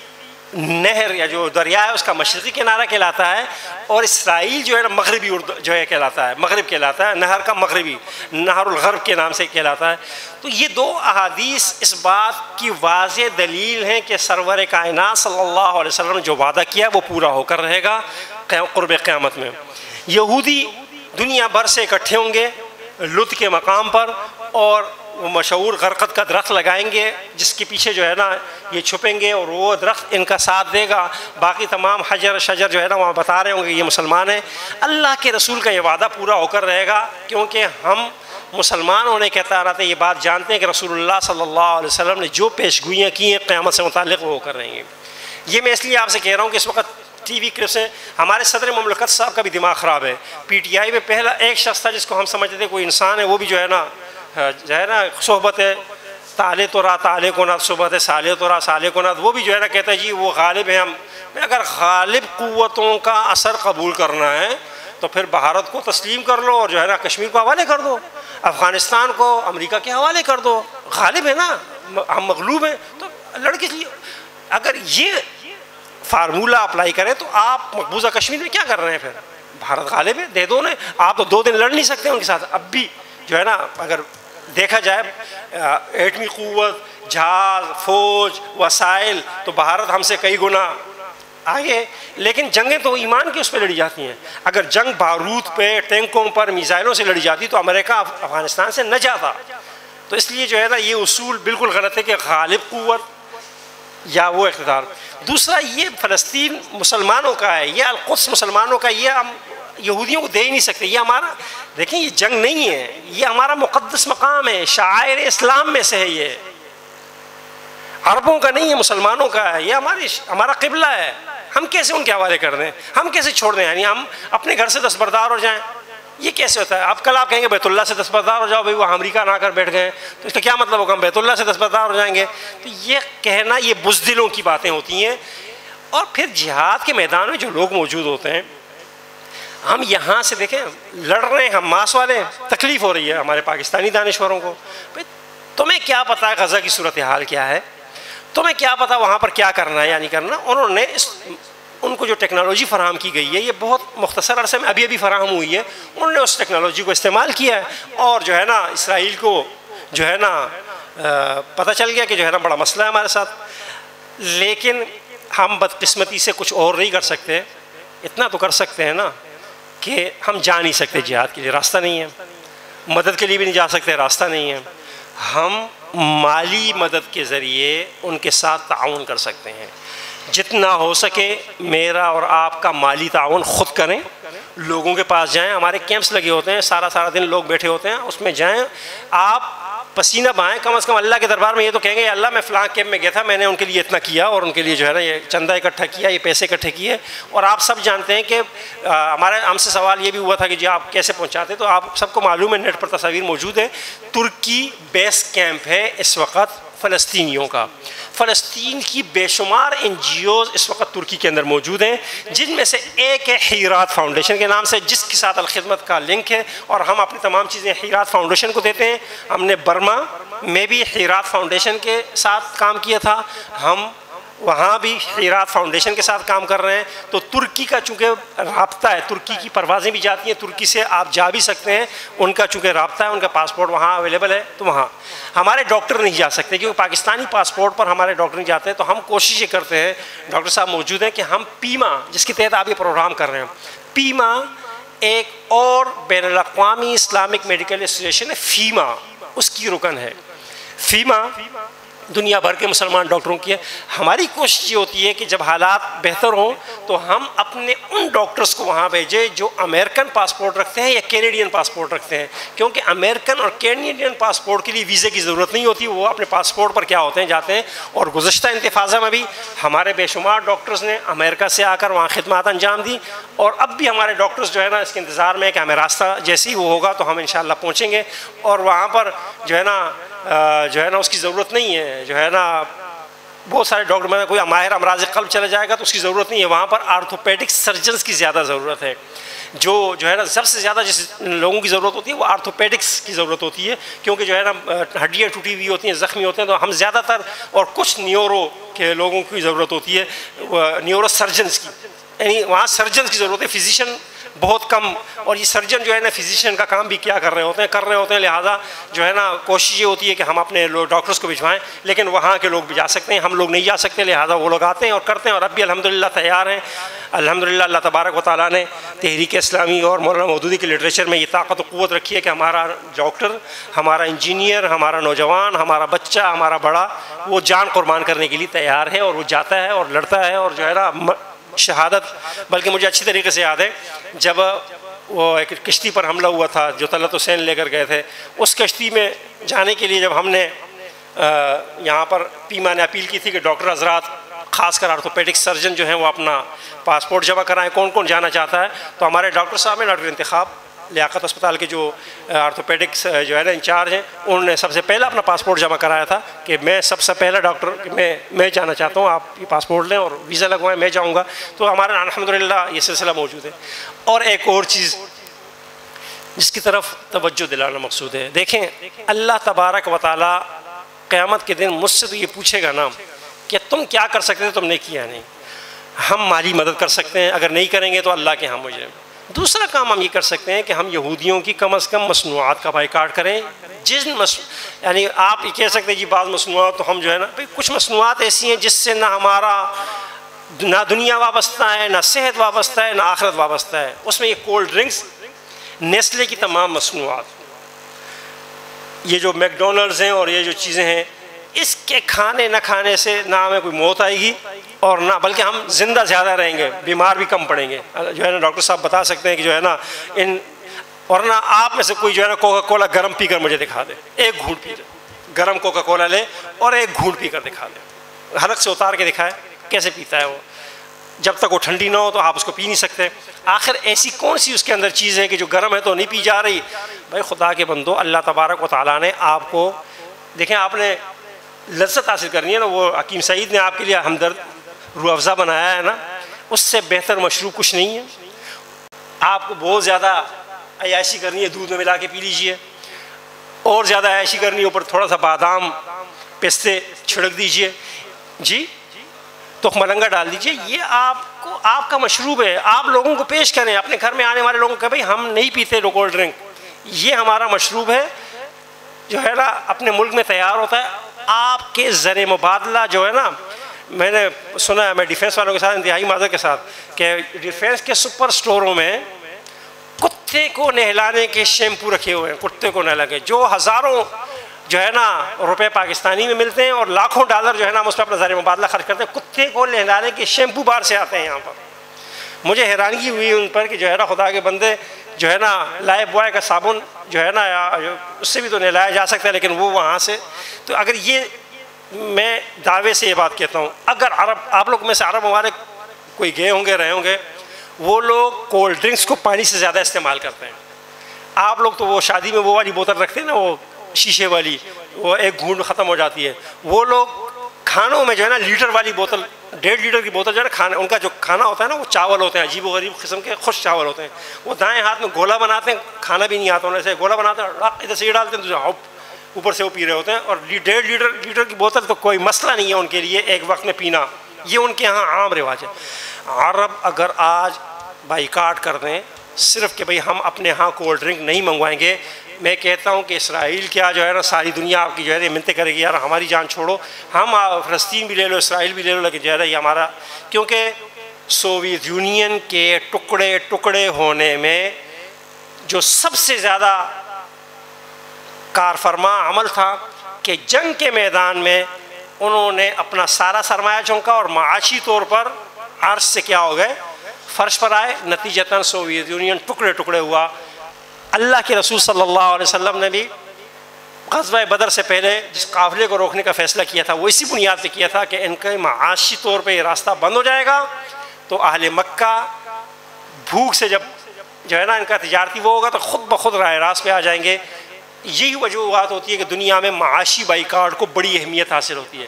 نہر یا جو دریا ہے اس کا مشرقی کنارہ کہلاتا ہے، اور اسرائیل جو ہے نا مغربی جو ہے کہلاتا ہے، مغرب کہلاتا ہے، نہر کا مغربی، نہر الغرب کے نام سے کہلاتا ہے۔ تو یہ دو احادیث اس بات کی واضح دلیل ہیں کہ سرور کائنات صلی اللہ علیہ وسلم نے جو وعدہ کیا وہ پورا ہو کر رہے گا قرب قیامت میں۔ یہودی دنیا بھر سے اکٹھے ہوں گے لط کے مقام پر، اور وہ مشہور غرقد کا درخت لگائیں گے جس کے پیچھے جو ہے نا یہ چھپیں گے، اور وہ درخت ان کا ساتھ دے گا۔ باقی تمام حجر شجر جو ہے نا وہاں بتا رہے ہوں گے یہ مسلمان ہیں۔ اللہ کے رسول کا یہ وعدہ پورا ہو کر رہے گا، کیونکہ ہم مسلمان ہونے کے طرح یہ بات جانتے ہیں کہ رسول اللہ صلی اللہ علیہ وسلم نے جو پیشگوئیاں کی ہیں قیامت سے متعلق وہ ہو کر رہیں گے۔ یہ میں اس لیے آپ سے کہہ رہا ہوں کہ اس وقت ٹی وی کلپس ہیں، ہمارے صدر مملکت صاحب کا بھی دماغ خراب ہے۔ پی ٹی آئی میں پہلا ایک شخص تھا جس کو ہم سمجھتے تھے کوئی انسان ہے، وہ بھی جو ہے نا صحبت ہے تالے تو را تالے کو نات، صحبت ہے سالے تو را سالے کو نات، وہ بھی جو ہے نا کہتا ہے جی وہ غالب ہیں۔ ہم اگر غالب قوتوں کا اثر قبول کرنا ہے تو پھر بھارت کو تسلیم کر لو، اور جو ہے نا کشمیر کو حوالے کر دو، افغانستان کو امریکہ کے حوالے کر دو، غالب ہے نا، ہم مغلوب ہیں۔ تو لڑکے اگر یہ فارمولہ اپلائی کریں تو آپ مقبوضہ کشمیر میں کیا کر رہے ہیں؟ پھر بھارت غالب ہے، دے دو نا، آپ تو 2 دن لڑ نہیں سکتے ان کے ساتھ۔ اب بھی جو ہے نا اگر دیکھا جائے ایٹمی قوت، جہاز، فوج، وسائل، تو بھارت ہم سے کئی گنا آگے، لیکن جنگیں تو ایمان کی اس پہ لڑی جاتی ہیں۔ اگر جنگ بارود پہ، ٹینکوں پر، میزائلوں سے لڑی جاتی تو امریکہ افغانستان سے نہ جاتا۔ تو اس لیے جو ہے نا یہ اصول بالکل غلط ہے کہ غالب قوت یا وہ اقتدار۔ دوسرا یہ فلسطین مسلمانوں کا ہے، یہ القدس مسلمانوں کا، یہ ہم یہودیوں کو دے ہی نہیں سکتے۔ یہ ہمارا، دیکھیں یہ جنگ نہیں ہے، یہ ہمارا مقدس مقام ہے، شعائر اسلام میں سے ہے، یہ عربوں کا نہیں ہے، مسلمانوں کا ہے، یہ ہمارا قبلہ ہے۔ ہم کیسے ان کے حوالے کر دیں، ہم کیسے چھوڑ دیں؟ یعنی ہم اپنے گھر سے دستبردار ہو جائیں، یہ کیسے ہوتا ہے؟ اب کل آپ کہیں گے بیت اللہ سے دستبردار ہو جاؤ، بھائی وہ امریکہ نہ آ کر بیٹھ گئے، تو اس کا کیا مطلب ہوگا ہم بیت اللہ سے دستبردار ہو جائیں گے؟ تو یہ کہنا یہ بزدلوں کی باتیں ہوتی ہیں۔ اور پھر جہاد کے میدان میں جو لوگ موجود ہوتے ہیں، ہم یہاں سے دیکھیں لڑ رہے ہیں حماس والے، تکلیف ہو رہی ہے ہمارے پاکستانی دانشوروں کو، تمہیں کیا پتہ ہے غزہ کی صورتحال کیا ہے، تمہیں کیا پتہ وہاں پر کیا کرنا ہے یا نہیں کرنا۔ انہوں نے ان کو جو ٹیکنالوجی فراہم کی گئی ہے یہ بہت مختصر عرصے میں ابھی فراہم ہوئی ہے، انہوں نے اس ٹیکنالوجی کو استعمال کیا ہے، اور جو ہے نا اسرائیل کو جو ہے نا پتہ چل گیا کہ جو ہے نا بڑا مسئلہ ہے ہمارے ساتھ۔ لیکن ہم بدقسمتی سے کچھ اور نہیں کر سکتے، اتنا تو کر سکتے ہیں نا کہ ہم جا نہیں سکتے جہاد کے لیے، راستہ نہیں ہے، مدد کے لیے بھی نہیں جا سکتے، راستہ نہیں ہے۔ ہم مالی مدد کے ذریعے ان کے ساتھ تعاون کر سکتے ہیں، جتنا ہو سکے میرا اور آپ کا مالی تعاون خود کریں، لوگوں کے پاس جائیں، ہمارے کیمپس لگے ہوتے ہیں، سارا دن لوگ بیٹھے ہوتے ہیں، اس میں جائیں، آپ پسینہ بہائیں، کم از کم اللہ کے دربار میں یہ تو کہیں گے اللہ میں فلاں کیمپ میں گیا تھا، میں نے ان کے لیے اتنا کیا، اور ان کے لیے جو ہے نا یہ چندہ اکٹھا کیا، یہ پیسے اکٹھے کیے۔ اور آپ سب جانتے ہیں کہ ہم سے سوال یہ بھی ہوا تھا کہ جی آپ کیسے پہنچاتے، تو آپ سب کو معلوم ہے، نیٹ پر تصاویر موجود ہے، ترکی بیس کیمپ ہے اس وقت فلسطینیوں کا. فلسطین کی بے شمار این جی اوز اس وقت ترکی کے اندر موجود ہیں، جن میں سے ایک ہے حیرات فاؤنڈیشن کے نام سے، جس کے ساتھ الخدمت کا لنک ہے، اور ہم اپنی تمام چیزیں حیرات فاؤنڈیشن کو دیتے ہیں. ہم نے برما میں بھی حیرات فاؤنڈیشن کے ساتھ کام کیا تھا، ہم وہاں بھی حیرات فاؤنڈیشن کے ساتھ کام کر رہے ہیں. تو ترکی کا چونکہ رابطہ ہے، ترکی کی پروازیں بھی جاتی ہیں، ترکی سے آپ جا بھی سکتے ہیں، ان کا چونکہ رابطہ ہے، ان کا پاسپورٹ وہاں اویلیبل ہے. تو وہاں ہمارے ڈاکٹر نہیں جا سکتے کیونکہ پاکستانی پاسپورٹ پر ہمارے ڈاکٹر نہیں جاتے ہیں. تو ہم کوشش یہ کرتے ہیں، ڈاکٹر صاحب موجود ہیں، کہ ہم پیما، جس کے تحت آپ یہ پروگرام کر رہے ہیں، پیما ایک اور بین الاقوامی اسلامک میڈیکل ایسوسیشن ہے، فیما اس کی رکن ہے. فیما دنیا بھر کے مسلمان ڈاکٹروں کی ہے. ہماری کوشش یہ ہوتی ہے کہ جب حالات بہتر ہوں تو ہم اپنے ان ڈاکٹرز کو وہاں بھیجیں جو امریکن پاسپورٹ رکھتے ہیں یا کینیڈین پاسپورٹ رکھتے ہیں، کیونکہ امریکن اور کینیڈین پاسپورٹ کے لیے ویزے کی ضرورت نہیں ہوتی، وہ اپنے پاسپورٹ پر کیا ہوتے ہیں جاتے ہیں. اور گزشتہ انتفاضہ میں بھی ہمارے بے شمار ڈاکٹرز نے امریکہ سے آ کر وہاں خدمات انجام دی، اور اب بھی ہمارے ڈاکٹرز جو ہے نا اس کے انتظار میں کہ ہمیں راستہ جیسے ہی وہ ہوگا تو ہم انشاءاللہ پہنچیں گے. اور وہاں پر جو ہے نا اس کی ضرورت نہیں ہے، جو ہے نا بہت سارے ڈاکٹر میں کوئی ماہر امراض قلب چلا جائے گا تو اس کی ضرورت نہیں ہے، وہاں پر آرتھوپیڈک سرجنز کی زیادہ ضرورت ہے. جو ہے نا سب سے زیادہ جس لوگوں کی ضرورت ہوتی ہے وہ آرتھوپیڈکس کی ضرورت ہوتی ہے، کیونکہ جو ہے نا ہڈیاں ٹوٹی ہوئی ہوتی ہیں، زخمی ہوتے ہیں، تو ہم زیادہ تر، اور کچھ نیورو کے لوگوں کی ضرورت ہوتی ہے، نیورو سرجنز کی، یعنی وہاں سرجنز کی ضرورت ہے، فزیشین بہت کم. اور یہ سرجن جو ہے نا فزیشین کا کام بھی کیا کر رہے ہوتے ہیں، لہٰذا جو ہے نا کوشش یہ ہوتی ہے کہ ہم اپنے ڈاکٹرز کو بھجوائیں، لیکن وہاں کے لوگ بھی جا سکتے ہیں، ہم لوگ نہیں جا سکتے، لہٰذا وہ لوگ آتے ہیں اور کرتے ہیں. اور اب بھی الحمدللہ تیار ہیں. الحمدللہ اللہ تبارک و تعالیٰ نے تحریک اسلامی اور مولانا مودودی کے لٹریچر میں یہ طاقت و قوت رکھی ہے کہ ہمارا ڈاکٹر، ہمارا انجینئر، ہمارا نوجوان، ہمارا بچہ، ہمارا بڑا، وہ جان قربان کرنے کے لیے تیار ہے، اور وہ جاتا ہے اور لڑتا ہے، اور جو ہے نا شہادت. بلکہ مجھے اچھی طریقے سے یاد ہے جب وہ ایک کشتی پر حملہ ہوا تھا جو طلعت حسین لے کر گئے تھے، اس کشتی میں جانے کے لیے جب ہم نے یہاں پر پیما نے اپیل کی تھی کہ ڈاکٹر حضرات خاص کر آرتھوپیڈک سرجن جو ہیں وہ اپنا پاسپورٹ جمع کرائیں، کون کون جانا چاہتا ہے، تو ہمارے ڈاکٹر صاحب ہیں، ڈاکٹر انتخاب لیاقت اسپتال کے جو آرتھوپیڈکس جو ہے نا انچارج ہیں، انہوں نے سب سے پہلا اپنا پاسپورٹ جمع کرایا تھا کہ میں سب سے پہلا ڈاکٹر کہ میں جانا چاہتا ہوں، آپ یہ پاسپورٹ لیں اور ویزا لگوائیں، میں جاؤں گا. تو ہمارا الحمدللہ یہ سلسلہ موجود ہے. اور ایک اور چیز جس کی طرف توجہ دلانا مقصود ہے، دیکھیں اللہ تبارک و تعالیٰ قیامت کے دن مجھ سے تو یہ پوچھے گا نا کہ تم کیا کر سکتے تم نے کیا نہیں. ہم مالی مدد کر سکتے ہیں، اگر نہیں کریں گے تو اللہ کے ہاں مجھے. دوسرا کام ہم یہ کر سکتے ہیں کہ ہم یہودیوں کی کم از کم مصنوعات کا بائیکاٹ کریں. یعنی آپ یہ کہہ سکتے ہیں جی بعض مصنوعات تو ہم جو ہے نا کچھ مصنوعات ایسی ہیں جس سے نہ ہمارا نہ دنیا وابستہ ہے، نہ صحت وابستہ ہے، نہ آخرت وابستہ ہے. اس میں یہ کولڈ ڈرنکس، نیسلے کی تمام مصنوعات، یہ جو میک ڈونلڈز ہیں اور یہ جو چیزیں ہیں، اس کے کھانے نہ کھانے سے نہ ہمیں کوئی موت آئے گی اور نہ بلکہ ہم زندہ زیادہ رہیں گے، بیمار بھی کم پڑیں گے. جو ہے نا ڈاکٹر صاحب بتا سکتے ہیں کہ جو ہے نا ورنہ آپ میں سے کوئی جو ہے نا کوکا کولا گرم پی کر مجھے دکھا دے، ایک گھونٹ پی لے، گرم کوکا کولا لے اور ایک گھونٹ پی کر دکھا دے، حلق سے اتار کے دکھائے کیسے پیتا ہے وہ. جب تک وہ ٹھنڈی نہ ہو تو آپ اس کو پی نہیں سکتے. آخر ایسی کون سی اس کے اندر چیز ہے کہ جو گرم ہے تو نہیں پی جا رہی؟ بھائی خدا کے بندو، اللہ تبارک و تعالیٰ نے آپ کو، دیکھیں آپ نے لذت حاصل کرنی ہے نا، وہ حکیم سعید نے آپ کے لیے ہمدرد روح افزا بنایا ہے نا، اس سے بہتر مشروب کچھ نہیں ہے. آپ کو بہت زیادہ عیاشی کرنی ہے، دودھ میں ملا کے پی لیجئے، اور زیادہ عیاشی کرنی ہے اوپر تھوڑا سا بادام پستے چھڑک دیجئے، جی تو ملنگا ڈال دیجئے. یہ آپ کا مشروب ہے، آپ لوگوں کو پیش کریں، اپنے گھر میں آنے والے لوگوں کو کہ بھائی ہم نہیں پیتے کولڈ ڈرنک، یہ ہمارا مشروب ہے جو ہے نا اپنے ملک میں تیار ہوتا ہے. آپ کے زر مبادلہ جو ہے نا، میں نے سنا ہے، میں ڈیفینس والوں کے ساتھ انتہائی معذرت کے ساتھ، کہ ڈیفینس کے سپر سٹوروں میں کتے کو نہلانے کے شیمپو رکھے ہوئے ہیں، کتے کو نہلا کے، جو ہزاروں جو ہے نا روپے پاکستانی میں ملتے ہیں اور لاکھوں ڈالر جو ہے نا ہم اس پہ اپنا زر مبادلہ خرچ کرتے ہیں. کتے کو نہلانے کے شیمپو باہر سے آتے ہیں یہاں پر. مجھے حیرانگی ہوئی ان پر کہ جو ہے نا خدا کے بندے جو ہے نا لائف بوائے کا صابن جو ہے نا اس سے بھی تو نہلایا جا سکتا ہے، لیکن وہ وہاں سے. تو اگر یہ، میں دعوے سے یہ بات کہتا ہوں، اگر عرب، آپ لوگ میں سے عرب ممالک کوئی گئے ہوں گے، رہے ہوں گے، وہ لوگ کولڈ ڈرنکس کو پانی سے زیادہ استعمال کرتے ہیں. آپ لوگ تو وہ شادی میں وہ والی بوتل رکھتے ہیں نا، وہ شیشے والی، وہ ایک گھونٹ ختم ہو جاتی ہے. وہ لوگ کھانوں میں جو ہے نا لیٹر والی بوتل، 1.5 لیٹر کی بوتل جو ہے نا کھانا، ان کا جو کھانا ہوتا ہے نا وہ چاول ہوتے ہیں، عجیب و غریب قسم کے خشک چاول ہوتے ہیں. وہ دائیں ہاتھ میں گولا بناتے ہیں، کھانا بھی نہیں آتا انہیں سے، گولا بناتے ہیں ادھر سے یہ ڈالتے ہیں تو اوپر سے وہ پی رہے ہوتے ہیں. اور 1.5 لیٹر کی بوتل تو کوئی مسئلہ نہیں ہے ان کے لیے ایک وقت میں پینا، یہ ان کے ہاں عام رواج ہے. عرب اگر آج بائیکاٹ کر دیں صرف کہ بھئی ہم اپنے ہاں کولڈ ڈرنک نہیں منگوائیں گے، میں کہتا ہوں کہ اسرائیل کیا جو ہے نا ساری دنیا آپ کی جو ہے نا منتیں کرے گی یار ہماری جان چھوڑو، ہم فلسطین بھی لے لو اسرائیل بھی لے لو، لیکن جو ہے نا یہ ہمارا، کیونکہ سوویت یونین کے ٹکڑے ٹکڑے ہونے میں جو سب سے زیادہ کار فرما عمل تھا کہ جنگ کے میدان میں انہوں نے اپنا سارا سرمایہ جھونکا اور معاشی طور پر عرش سے کیا ہو گئے، فرش پر آئے. نتیجتاً سوویت یونین ٹکڑے ٹکڑے ہوا. اللہ کے رسول صلی اللہ علیہ وسلم نے بھی غزوہ بدر سے پہلے جس قافلے کو روکنے کا فیصلہ کیا تھا وہ اسی بنیاد پہ کیا تھا کہ ان کے معاشی طور پہ یہ راستہ بند ہو جائے گا تو اہل مکہ بھوک سے جب جو ہے نا ان کا تجارتی وہ ہوگا تو خود بخود راہ راست پہ آ جائیں گے. یہی وجوہات ہوتی ہے کہ دنیا میں معاشی بائیکاٹ کو بڑی اہمیت حاصل ہوتی ہے.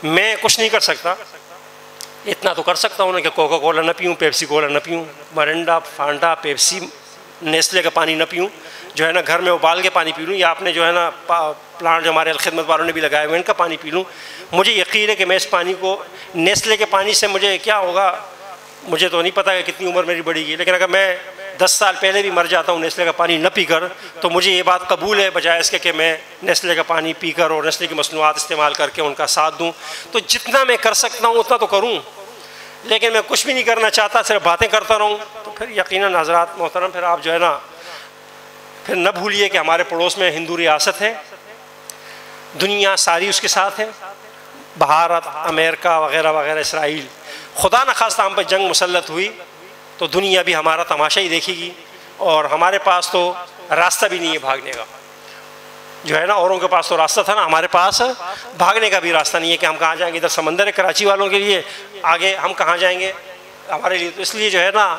میں کچھ نہیں کر سکتا، اتنا تو کر سکتا ہوں کہ کوکا کولا نہ پیوں، پیپسی کولا نہ پیوں، مرنڈا، فانٹا، پیپسی، نیسلے کا پانی نہ پیوں، جو ہے نا گھر میں ابال کے پانی پی لوں، یا آپ نے جو ہے نا پلانٹ جو ہمارے خدمت والوں نے بھی لگائے ہوئے ان کا پانی پی لوں. مجھے یقین ہے کہ میں اس پانی کو، نیسلے کے پانی سے مجھے کیا ہوگا مجھے تو نہیں پتا کہ کتنی عمر میری بڑھے گی، لیکن اگر میں 10 سال پہلے بھی مر جاتا ہوں نیسلے کا پانی نہ پی کر تو مجھے یہ بات قبول ہے، بجائے اس کے کہ میں نیسلے کا پانی پی کر اور نیسلے کی مصنوعات استعمال کر کے ان کا ساتھ دوں. تو جتنا میں کر سکتا ہوں اتنا تو کروں، لیکن میں کچھ بھی نہیں کرنا چاہتا، صرف باتیں کرتا رہوں تو پھر یقیناً حضرات محترم پھر آپ جو ہے نا پھر نہ بھولیے کہ ہمارے پڑوس میں ہندو ریاست ہے، دنیا ساری اس کے ساتھ ہے، بھارت، امریکہ وغیرہ وغیرہ، اسرائیل. خدا نخواستہ ہم پہ جنگ مسلط ہوئی تو دنیا بھی ہمارا تماشا ہی دیکھے گی، اور ہمارے پاس تو راستہ بھی نہیں ہے بھاگنے کا. جو ہے نا اوروں کے پاس تو راستہ تھا نا، ہمارے پاس بھاگنے کا بھی راستہ نہیں ہے کہ ہم کہاں جائیں گے. ادھر سمندر ہے کراچی والوں کے لیے، آگے ہم کہاں جائیں گے ہمارے لیے. تو اس لیے جو ہے نا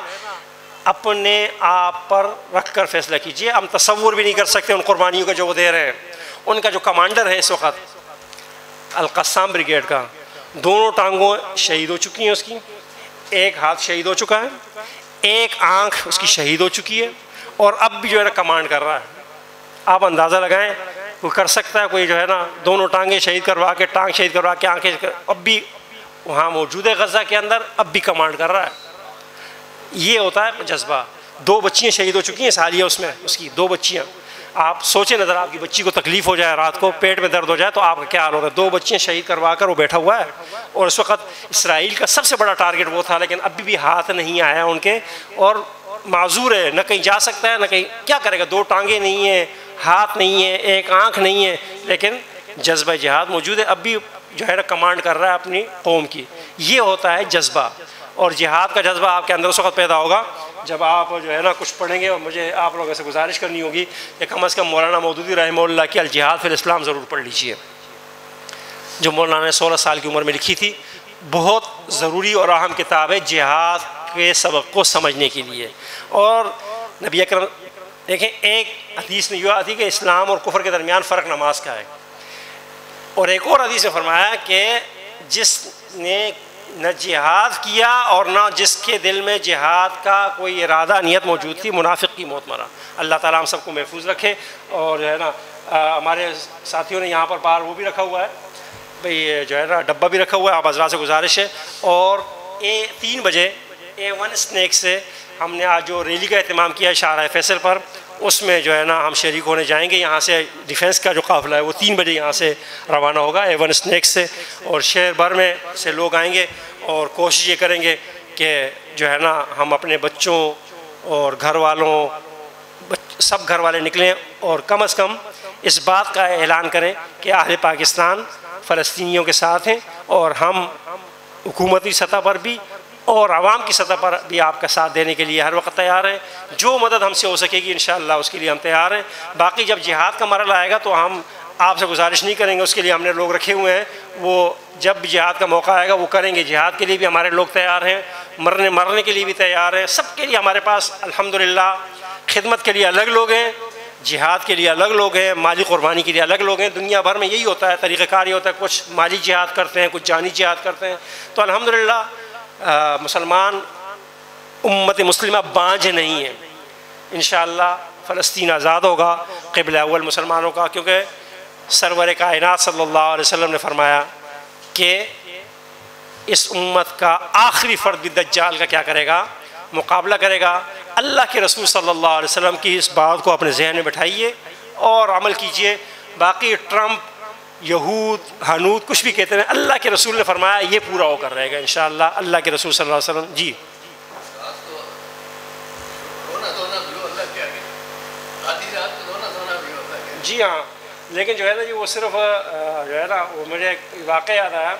اپنے آپ پر رکھ کر فیصلہ کیجئے. ہم تصور بھی نہیں کر سکتے ان قربانیوں کا جو وہ دے رہے ہیں. ان کا جو کمانڈر ہے اس وقت القسام بریگیڈ کا، دونوں ٹانگوں شہید ہو چکی ہیں، اس کی ایک ہاتھ شہید ہو چکا ہے، ایک آنکھ اس کی شہید ہو چکی ہے، اور اب بھی جو ہے نا کمانڈ کر رہا ہے. آپ اندازہ لگائیں کوئی کر سکتا ہے کوئی جو ہے نا دونوں ٹانگیں شہید کروا کے، ٹانگ شہید کروا کے آنکھیں، اب بھی وہاں موجود ہے غزہ کے اندر، اب بھی کمانڈ کر رہا ہے. یہ ہوتا ہے جذبہ. 2 بچیاں شہید ہو چکی ہیں حالیہ، اس میں اس کی 2 بچیاں. آپ سوچیں نظر، آپ کی بچی کو تکلیف ہو جائے، رات کو پیٹ میں درد ہو جائے تو آپ کا کیا حال ہوگا. 2 بچیاں شہید کروا کر وہ بیٹھا ہوا ہے، اور اس وقت اسرائیل کا سب سے بڑا ٹارگٹ وہ تھا، لیکن ابھی بھی ہاتھ نہیں آیا ان کے، اور معذور ہے، نہ کہیں جا سکتا ہے نہ کہیں کیا کرے گا. 2 ٹانگیں نہیں ہیں، ہاتھ نہیں ہے، ایک آنکھ نہیں ہے، لیکن جذبہ جہاد موجود ہے. اب بھی جو ہے نا کمانڈ کر رہا ہے اپنی قوم کی. یہ ہوتا ہے جذبہ، اور جہاد کا جذبہ آپ کے اندر اس وقت پیدا ہوگا جب آپ جو ہے نا کچھ پڑھیں گے. اور مجھے آپ لوگوں سے گزارش کرنی ہوگی کہ کم از کم مولانا مودودی رحمہ اللہ کی الجہاد فی الاسلام ضرور پڑھ لیجیے، جو مولانا نے 16 سال کی عمر میں لکھی تھی. بہت ضروری اور اہم کتاب ہے جہاد کے سبق کو سمجھنے کے لیے. اور نبی اکرم دیکھیں، ایک حدیث میں یہ آتی کہ اسلام اور کفر کے درمیان فرق نماز کا ہے، اور ایک اور حدیث میں فرمایا کہ جس نے نہ جہاد کیا اور نہ جس کے دل میں جہاد کا کوئی ارادہ نیت موجود تھی، منافق کی موت مرا. اللہ تعالیٰ ہم سب کو محفوظ رکھے. اور جو ہے نا ہمارے ساتھیوں نے یہاں پر باہر وہ بھی رکھا ہوا ہے بھئی، جو ہے نا ڈبہ بھی رکھا ہوا ہے. آپ حضرات سے گزارش ہے، اور 3 بجے A1 اسنیک سے ہم نے آج جو ریلی کا اہتمام کیا ہے شاہراہ فیصل پر، اس میں جو ہے نا ہم شریک ہونے جائیں گے. یہاں سے ڈیفینس کا جو قافلہ ہے وہ 3 بجے یہاں سے روانہ ہوگا A1 اسنیک سے، اور شہر بھر میں سے لوگ آئیں گے. اور کوشش یہ کریں گے کہ جو ہے نا ہم اپنے بچوں اور گھر والوں، سب گھر والے نکلیں، اور کم از کم اس بات کا اعلان کریں کہ اہل پاکستان فلسطینیوں کے ساتھ ہیں، اور ہم حکومتی سطح پر بھی اور عوام کی سطح پر بھی آپ کا ساتھ دینے کے لیے ہر وقت تیار ہیں. جو مدد ہم سے ہو سکے گی انشاءاللہ اس کے لیے ہم تیار ہیں. باقی جب جہاد کا مرحلہ آئے گا تو ہم آپ سے گزارش نہیں کریں گے، اس کے لیے ہم نے لوگ رکھے ہوئے ہیں، وہ جب بھی جہاد کا موقع آئے گا وہ کریں گے. جہاد کے لیے بھی ہمارے لوگ تیار ہیں، مرنے کے لیے بھی تیار ہیں. سب کے لیے ہمارے پاس الحمدللہ خدمت کے لیے الگ لوگ ہیں، جہاد کے لیے الگ لوگ ہیں، مالی قربانی کے لیے الگ لوگ ہیں. دنیا بھر میں یہی ہوتا ہے، طریقہ کار یہ ہوتا ہے، کچھ مالی جہاد کرتے ہیں، کچھ جانی جہاد کرتے ہیں. تو الحمدللہ مسلمان امت مسلمہ بانجھ نہیں ہے. انشاءاللہ فلسطین آزاد ہوگا، قبلہ اول مسلمانوں کا، کیونکہ سرور کائنات صلی اللہ علیہ وسلم نے فرمایا کہ اس امت کا آخری فرد بھی دجال کا کیا کرے گا؟ مقابلہ کرے گا. اللہ کے رسول صلی اللہ علیہ وسلم کی اس بات کو اپنے ذہن میں بٹھائیے اور عمل کیجئے. باقی ٹرمپ، یہود، ہنود کچھ بھی کہتے ہیں، اللہ کے رسول نے فرمایا یہ پورا ہو کر رہے گا انشاءاللہ. اللہ کے رسول صلی اللہ علیہ وسلم. جی جی ہاں، لیکن جو ہے نا جی وہ صرف جو ہے نا وہ مجھے ایک واقعہ یاد آیا.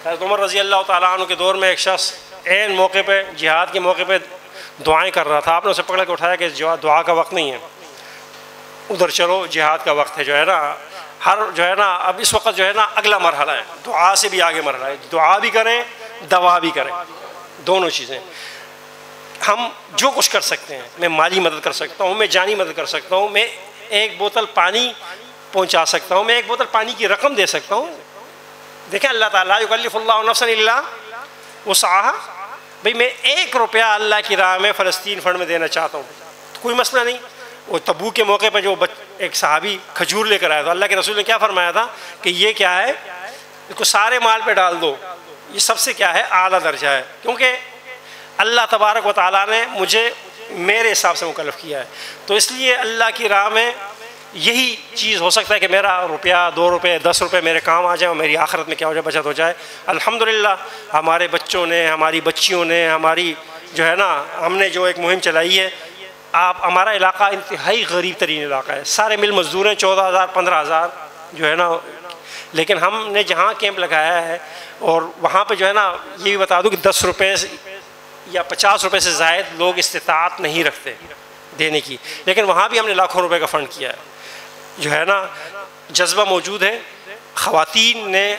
حضرت عمر رضی اللہ تعالیٰ عنہ کے دور میں ایک شخص عین موقع پہ، جہاد کے موقع پہ دعائیں کر رہا تھا. آپ نے اسے پکڑ کے اٹھایا کہ دعا کا وقت نہیں ہے، ادھر چلو، جہاد کا وقت ہے. جو ہے نا ہر جو ہے نا اب اس وقت جو ہے نا اگلا مرحلہ ہے، دعا سے بھی آگے مرحلہ ہے. دعا بھی کریں، دوا بھی کریں، دونوں چیزیں. ہم جو کچھ کر سکتے ہیں، میں مالی مدد کر سکتا ہوں، میں جانی مدد کر سکتا ہوں، میں ایک بوتل پانی پہنچا سکتا ہوں، میں ایک بوتل پانی کی رقم دے سکتا ہوں. دیکھیں اللہ تعالیٰ یکلف اللہ نفسا الا وسعہا، بھئی میں 1 روپیہ اللہ کی راہ میں فلسطین فنڈ میں دینا چاہتا ہوں، کوئی مسئلہ نہیں. وہ تبوک کے موقع پہ جو ایک صحابی کھجور لے کر آیا تھا، اللہ کے رسول نے کیا فرمایا تھا کہ یہ کیا ہے، اس کو سارے مال پہ ڈال دو، یہ سب سے کیا ہے اعلیٰ درجہ ہے، کیونکہ اللہ تبارک و تعالیٰ نے مجھے میرے حساب سے مکلف کیا ہے. تو اس لیے اللہ کی راہ میں یہی چیز ہو سکتا ہے کہ میرا روپیہ، 2 روپے، 10 روپے میرے کام آ جائیں اور میری آخرت میں کیا ہو جائے، بچت ہو جائے. الحمدللہ ہمارے بچوں نے، ہماری بچیوں نے، ہماری جو ہے نا ہم نے جو ایک مہم چلائی ہے. آپ ہمارا علاقہ انتہائی غریب ترین علاقہ ہے، سارے مل مزدور ہیں، 14,000 15,000 جو ہے نا. لیکن ہم نے جہاں کیمپ لگایا ہے اور وہاں پہ جو ہے نا یہ بھی بتا دوں کہ 10 روپے یا 50 روپے سے زائد لوگ استطاعت نہیں رکھتے دینے کی، لیکن وہاں بھی ہم نے لاکھوں روپے کا فنڈ کیا ہے. جو ہے نا جذبہ موجود ہے. خواتین نے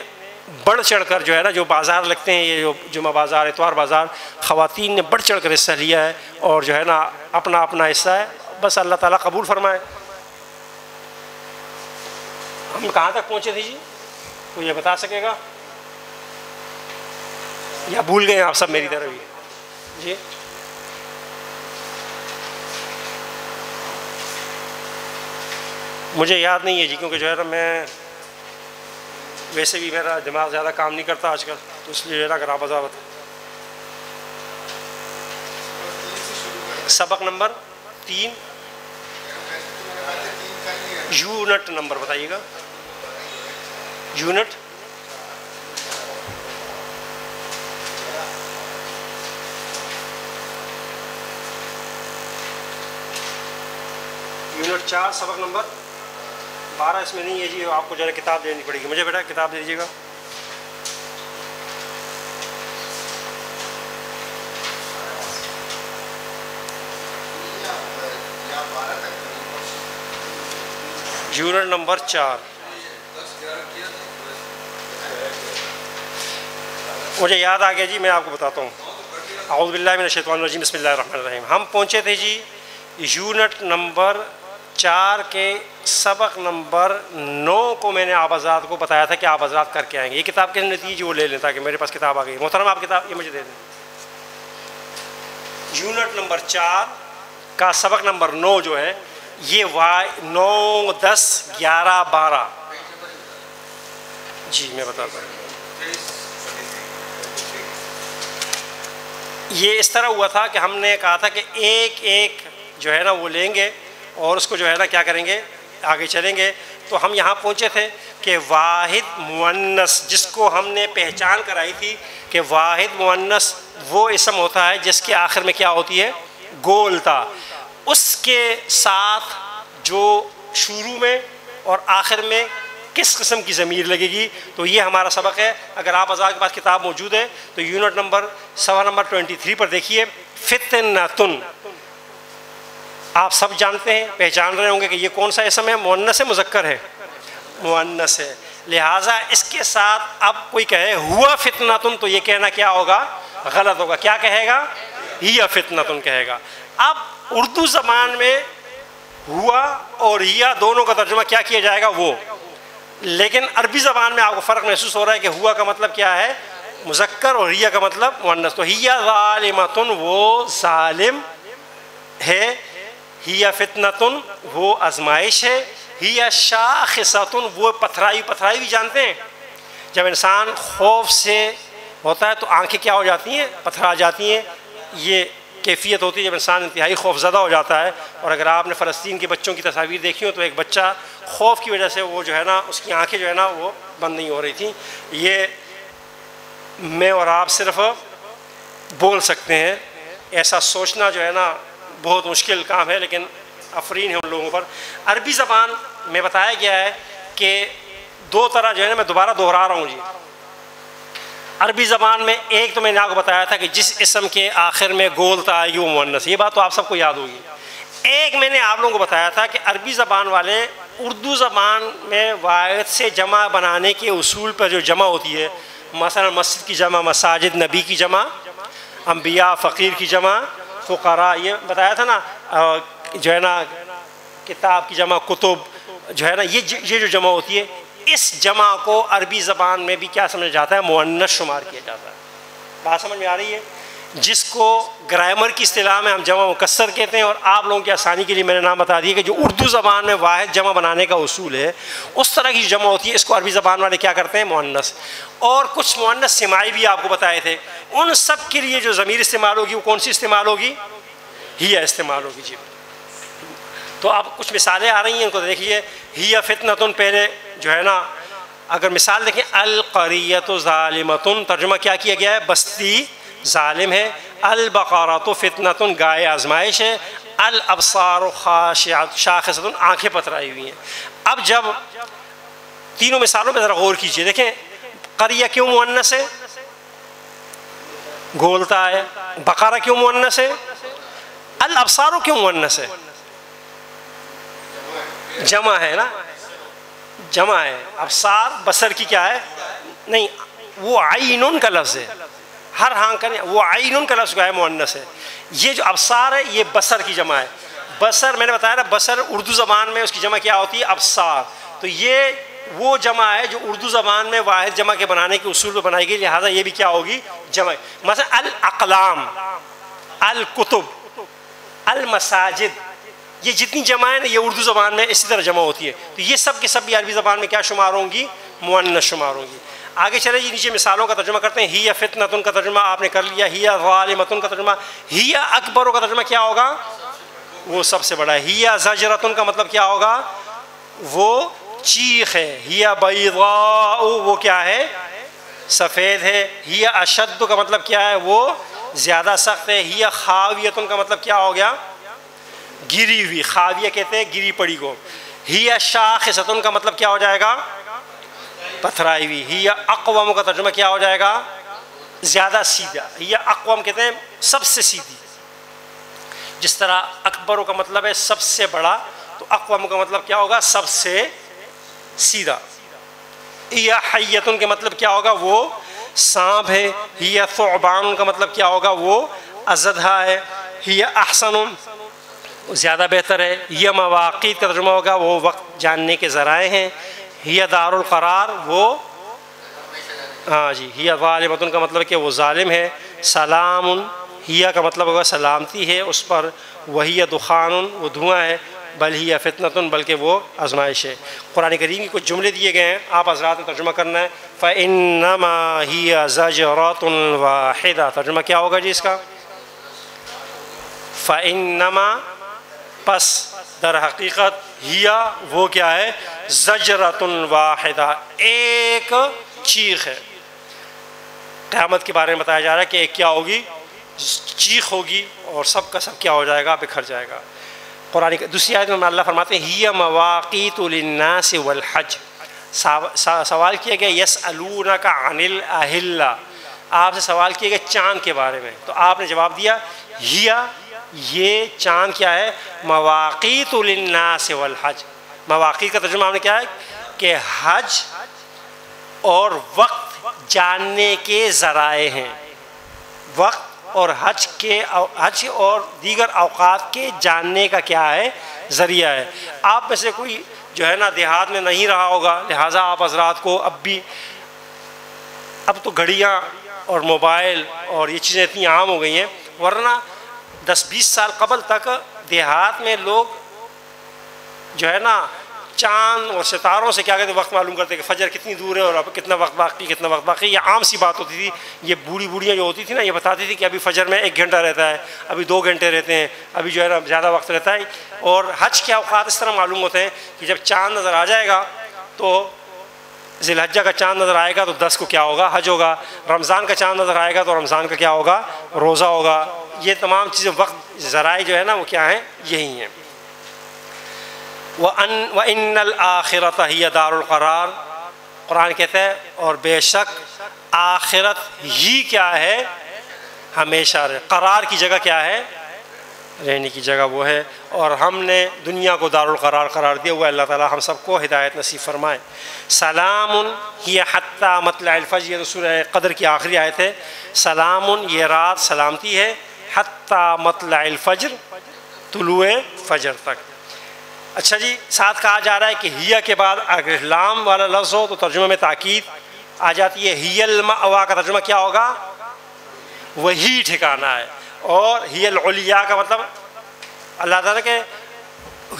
بڑھ چڑھ کر جو ہے نا جو بازار لگتے ہیں، یہ جو جمعہ بازار، اتوار بازار، خواتین نے بڑھ چڑھ کر حصہ لیا ہے اور جو ہے نا اپنا اپنا حصہ ہے. بس اللہ تعالیٰ قبول فرمائے. ہم کہاں تک پہنچے تھے جی؟ کوئی یہ بتا سکے گا یا بھول گئے آپ سب میری طرح بھی؟ جی مجھے یاد نہیں ہے جی، کیونکہ جو ہے نا میں ویسے بھی میرا دماغ زیادہ کام نہیں کرتا آج کل، تو اس لیے جو ہے نا اگر آپ بتا. سبق نمبر 3 یونٹ نمبر بتائیے گا. یونٹ یونٹ 4 سبق نمبر 12 اس میں نہیں ہے جی. آپ کو جو ہے کتاب دینی پڑے گی. مجھے بیٹا کتاب دے دیجیے گا. یونٹ نمبر 4 مجھے یاد آ گیا جی، میں آپ کو بتاتا ہوں. اعوذ باللہ من الشیطان الرجیم، بسم اللہ الرحمن الرحیم. ہم پہنچے تھے جی یونٹ نمبر 4 کے سبق نمبر 9 کو. میں نے آپ حضرات کو بتایا تھا کہ آپ حضرات کر کے آئیں گے. یہ کتاب کے نتیجے وہ لے لیں تاکہ میرے پاس کتاب آ گئی. محترم آپ کتاب یہ مجھے دے دیں. یونٹ نمبر 4 کا سبق نمبر 9 جو ہے یہ 9 10 11 12 جی میں بتاتا ہوں. یہ اس طرح ہوا تھا کہ ہم نے کہا تھا کہ ایک ایک جو ہے نا وہ لیں گے اور اس کو جو ہے نا کیا کریں گے، آگے چلیں گے. تو ہم یہاں پہنچے تھے کہ واحد مؤنث، جس کو ہم نے پہچان کرائی تھی کہ واحد مؤنث وہ اسم ہوتا ہے جس کے آخر میں کیا ہوتی ہے، گول تا. اس کے ساتھ جو شروع میں اور آخر میں کس قسم کی ضمیر لگے گی. تو یہ ہمارا سبق ہے. اگر آپ حضرات کے پاس کتاب موجود ہے تو یونٹ نمبر صفحہ نمبر 23 پر دیکھیے. فتنتن، آپ سب جانتے ہیں، پہچان رہے ہوں گے کہ یہ کون سا اسم ہے، مؤنث ہے مذکر ہے، مؤنث ہے. لہٰذا اس کے ساتھ اب کوئی کہے ہوا فتنتن تو یہ کہنا کیا ہوگا، غلط ہوگا. کیا کہے گا، ہی فتنتن کہے گا. اب اردو زبان میں ہوا اور ہیا دونوں کا ترجمہ کیا کیا جائے گا؟ وہ. لیکن عربی زبان میں آپ کو فرق محسوس ہو رہا ہے کہ ہوا کا مطلب کیا ہے؟ مذکر، اور ہیا کا مطلب مؤنث. تو ہیا ظالمۃ وہ ظالم ہے، ہیا فتنۃ وہ آزمائش ہے، ہیا شاخصۃ وہ پتھرائی بھی جانتے ہیں. جب انسان خوف سے ہوتا ہے تو آنکھیں کیا ہو جاتی ہیں؟ پتھرا جاتی ہیں. یہ کیفیت ہوتی ہے جب انسان انتہائی خوف زدہ ہو جاتا ہے. اور اگر آپ نے فلسطین کے بچوں کی تصاویر دیکھی ہو تو ایک بچہ خوف کی وجہ سے وہ جو ہے نا اس کی آنکھیں جو ہے نا وہ بند نہیں ہو رہی تھیں. یہ میں اور آپ صرف بول سکتے ہیں، ایسا سوچنا جو ہے نا بہت مشکل کام ہے، لیکن افرین ہے ان لوگوں پر. عربی زبان میں بتایا گیا ہے کہ دو طرح جو ہے نا، میں دوبارہ دہرا رہا ہوں جی. عربی زبان میں ایک تو میں نے آپ کو بتایا تھا کہ جس اسم کے آخر میں گولتا آئے گی وہ مؤنث، یہ بات تو آپ سب کو یاد ہوگی. ایک میں نے آپ لوگوں کو بتایا تھا کہ عربی زبان والے اردو زبان میں واحد سے جمع بنانے کے اصول پر جو جمع ہوتی ہے، مثلا مسجد کی جمع مساجد، نبی کی جمع انبیاء، فقیر کی جمع فقراء، یہ بتایا تھا نا. جو ہے نا کتاب کی جمع کتب، جو ہے نا یہ جو جمع ہوتی ہے، اس جمع کو عربی زبان میں بھی کیا سمجھا جاتا ہے؟ مؤنث شمار کیا جاتا ہے. بات سمجھ میں آ رہی ہے؟ جس کو گرامر کی اصطلاح میں ہم جمع مکسر کہتے ہیں، اور آپ لوگوں کی آسانی کے لیے میں نے نام بتا دیا کہ جو اردو زبان میں واحد جمع بنانے کا اصول ہے، اس طرح کی جمع ہوتی ہے، اس کو عربی زبان والے کیا کرتے ہیں؟ مؤنث. اور کچھ مؤنث سماعی بھی آپ کو بتائے تھے، ان سب کے لیے جو ضمیر استعمال ہوگی وہ کون سی استعمال ہوگی؟ ہی استعمال ہوگی جی. تو اب کچھ مثالیں آ رہی ہیں، ان کو دیکھیے. ہی فتنۃ، پہلے جو ہے نا اگر مثال دیکھیں، القریۃ ظالمۃ، ترجمہ کیا کیا گیا ہے؟ بستی ظالم ہے. البقرۃ فتنۃ، گائے آزمائش ہے. الابصار خاشعۃ، شاخصۃ، آنکھیں پتھرائی ہوئی ہیں. اب جب تینوں مثالوں پہ ذرا غور کیجئے، دیکھیں قریہ کیوں مؤنث ہے؟ گولتا ہے. بقرہ کیوں مؤنث ہے؟ الابصار کیوں مؤنث ہے؟ جمع ہے نا، جمع ہے. ابصار بصر کی کیا ہے؟ نہیں، وہ عین کا لفظ ہے، ہر ہاں کریں، وہ عین کا لفظ کیا ہے؟ مؤنث ہے. یہ جو ابصار ہے یہ بصر کی جمع ہے. بصر میں نے بتایا نا، بصر اردو زبان میں اس کی جمع کیا ہوتی ہے؟ ابصار. تو یہ وہ جمع ہے جو اردو زبان میں واحد جمع کے بنانے کے اصول پہ بنائی گئی، لہٰذا یہ بھی کیا ہوگی؟ جمع. مثلا الاقلام، الکتب، المساجد، یہ جتنی جمع ہے نا یہ اردو زبان میں اسی طرح جمع ہوتی ہے. تو یہ سب کے سب بھی عربی زبان میں کیا شمار ہوں گی؟ مؤنث شمار ہوں گی. آگے چلے جی، نیچے مثالوں کا ترجمہ کرتے ہیں. ہی فتنۃ کا ترجمہ آپ نے کر لیا. ہی ظالمۃ کا ترجمہ. ہی اکبر کا ترجمہ کیا ہوگا؟ وہ سب سے بڑا ہے. ہی زجرۃ کا مطلب کیا ہوگا؟ وہ چیخ ہے. ہی بیضاء وہ کیا ہے؟ سفید ہے. ہی اشد کا مطلب کیا ہے؟ وہ زیادہ سخت ہے. ہی خاویۃ کا مطلب کیا ہو گیا؟ گری ہوئی. خاویہ کہتے ہیں گری پڑی کو. ہی شاخصۃ کا مطلب کیا ہو جائے گا؟ پتھرائی ہوئی. ہی اقوم کا ترجمہ کیا ہو جائے گا؟ زیادہ سیدھا. ہی اقوم کہتے ہیں سب سے سیدھی. جس طرح اکبر کا مطلب ہے سب سے بڑا، تو اقوم کا مطلب کیا ہوگا؟ سب سے سیدھا. ہی حیۃ کے مطلب کیا ہوگا؟ وہ سانپ ہے. ہی ثعبان کا مطلب کیا ہوگا؟ وہ اژدھا ہے. ہی احسن زیادہ بہتر ہے. یہ مواقیت کا ترجمہ ہوگا وہ وقت جاننے کے ذرائع ہیں. ہی دار القرار وہ ہاں جی. ہی ظالمۃ کا مطلب کہ وہ ظالم ہے. سلام ہی کا مطلب ہوگا سلامتی ہے اس پر. وہی دخان وہ دھواں ہے. بل ہی فتنۃ بلکہ وہ آزمائش ہے. قرآن کریم کے کچھ جملے دیے گئے ہیں، آپ حضرات نے ترجمہ کرنا ہے. فإنما هي زجرۃ واحدہ، ترجمہ کیا ہوگا جی اس کا؟ فإنما پس در حقیقت ہیا وہ کیا ہے؟ زجرۃ واحدہ، ایک چیخ ہے. قیامت کے بارے میں بتایا جا رہا ہے کہ ایک کیا ہوگی؟ چیخ ہوگی اور سب کا سب کیا ہو جائے گا؟ بکھر جائے گا. قرآن دوسری آیت میں اللہ فرماتے ہیں ہی مواقیت للناس والحج. سوال کیا گیا یسألونک عن الاہلہ، آپ سے سوال کیا گیا چاند کے بارے میں، تو آپ نے جواب دیا ہی یہ چاند کیا ہے؟ مواقیت للناس والحج. مواقیت کا ترجمہ ہم نے کیا ہے کہ حج اور وقت جاننے کے ذرائع ہیں. وقت اور حج اور دیگر اوقات کے جاننے کا کیا ہے؟ ذریعہ ہے۔ آپ میں سے کوئی جو ہے نا دیہات میں نہیں رہا ہوگا، لہٰذا آپ حضرات کو اب تو گھڑیاں اور موبائل اور یہ چیزیں اتنی عام ہو گئی ہیں، ورنہ 10-20 سال قبل تک دیہات میں لوگ جو ہے نا چاند اور ستاروں سے کیا کہتے ہیں وقت معلوم کرتے کہ فجر کتنی دور ہے اور اب کتنا وقت باقی، یہ عام سی بات ہوتی تھی۔ یہ بوڑھی بوڑھیاں جو ہوتی تھی نا، یہ بتاتی تھی کہ ابھی فجر میں 1 گھنٹہ رہتا ہے، ابھی 2 گھنٹے رہتے ہیں، ابھی جو ہے نا زیادہ وقت رہتا ہے۔ اور حج کے اوقات اس طرح معلوم ہوتے ہیں کہ جب چاند نظر آ جائے گا تو ذی الحجہ کا چاند نظر آئے گا تو 10 کو کیا ہوگا؟ حج ہوگا۔ رمضان کا چاند نظر آئے گا تو رمضان کا کیا ہوگا؟ روزہ ہوگا۔ یہ تمام چیزیں وقت ذرائع جو ہے نا وہ کیا ہیں؟ یہی ہیں۔ وَإِنَّ الْآخِرَةَ هِيَ دَارُ الْقَرَارِ، قرآن کہتا ہے اور بے شک آخرت ہی کیا ہے؟ ہمیشہ قرار کی جگہ کیا ہے؟ رہنے کی جگہ وہ ہے۔ اور ہم نے دنیا کو دار القرار قرار دیا ہوا ہے۔ اللہ تعالیٰ ہم سب کو ہدایت نصیب فرمائے۔ سلام ہی حتی مطلع الفجر، یہ سورہ قدر کی آخری آیت ہے۔ سلام، یہ رات سلامتی ہے، حتی مطلع الفجر، طلوع فجر تک۔ اچھا جی، ساتھ کہا جا رہا ہے کہ ہیہ کے بعد اگر لام والا لفظ ہو تو ترجمہ میں تاکید آ جاتی ہے۔ ہی المأویٰ کا ترجمہ کیا ہوگا؟ وہی ٹھکانہ ہے۔ اور ہی العلیاء کا مطلب اللہ تعالیٰ کے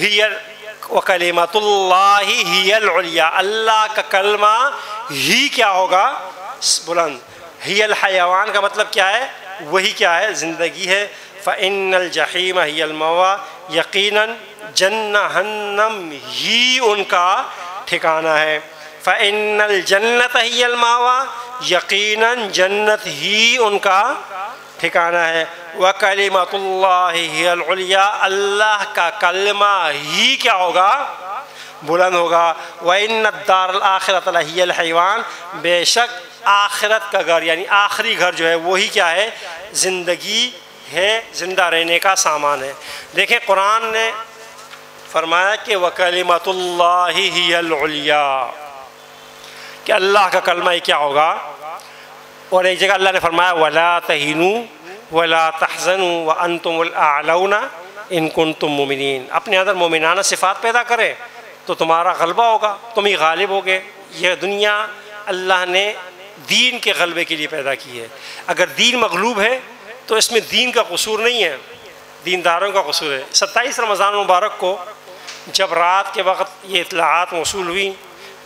ہی وکلمۃ اللہ ہی العلیاء، اللہ کا کلمہ ہی کیا ہوگا؟ بلند۔ ہی الحیوان کا مطلب کیا ہے؟ وہی کیا ہے؟ زندگی ہے۔ فإن الجحیم ہی المأویٰ، یقیناً جہنم ہی ان کا ٹھکانہ ہے۔ فإن الجنۃ ہی المأویٰ، یقیناً جنت ہی ان کا ٹھکانہ ہے۔ وَكَلِمَةُ اللَّهِ هِيَ الْعُلْيَا، اللہ کا کلمہ ہی کیا ہوگا؟ بلند ہوگا۔ وَإِنَّ الدَّارَ الْآخِرَةَ لَهِيَ الْحَيْوَانُ، بے شک آخرت کا گھر یعنی آخری گھر جو ہے وہی کیا ہے؟ زندگی ہے، زندہ رہنے کا سامان ہے۔ دیکھیں قرآن نے فرمایا کہ وَكَلِمَةُ اللَّهِ هِيَ الْعُلْيَا، کہ اللہ کا کلمہ ہی کیا ہوگا؟ اور ایک جگہ اللہ نے فرمایا وَلَا تَهِنُوا وَلَا تَحْزَنُوا وَأَنْتُمُ الْأَعْلَوْنَ إِن كُنتُم مُؤْمِنِينَ، اپنے اندر مومنانہ صفات پیدا کریں تو تمہارا غلبہ ہوگا، تم ہی غالب ہوگے۔ یہ دنیا اللہ نے دین کے غلبے کے لیے پیدا کی ہے۔ اگر دین مغلوب ہے تو اس میں دین کا قصور نہیں ہے، دینداروں کا قصور ہے۔ 27 رمضان مبارک کو جب رات کے وقت یہ اطلاعات موصول ہوئی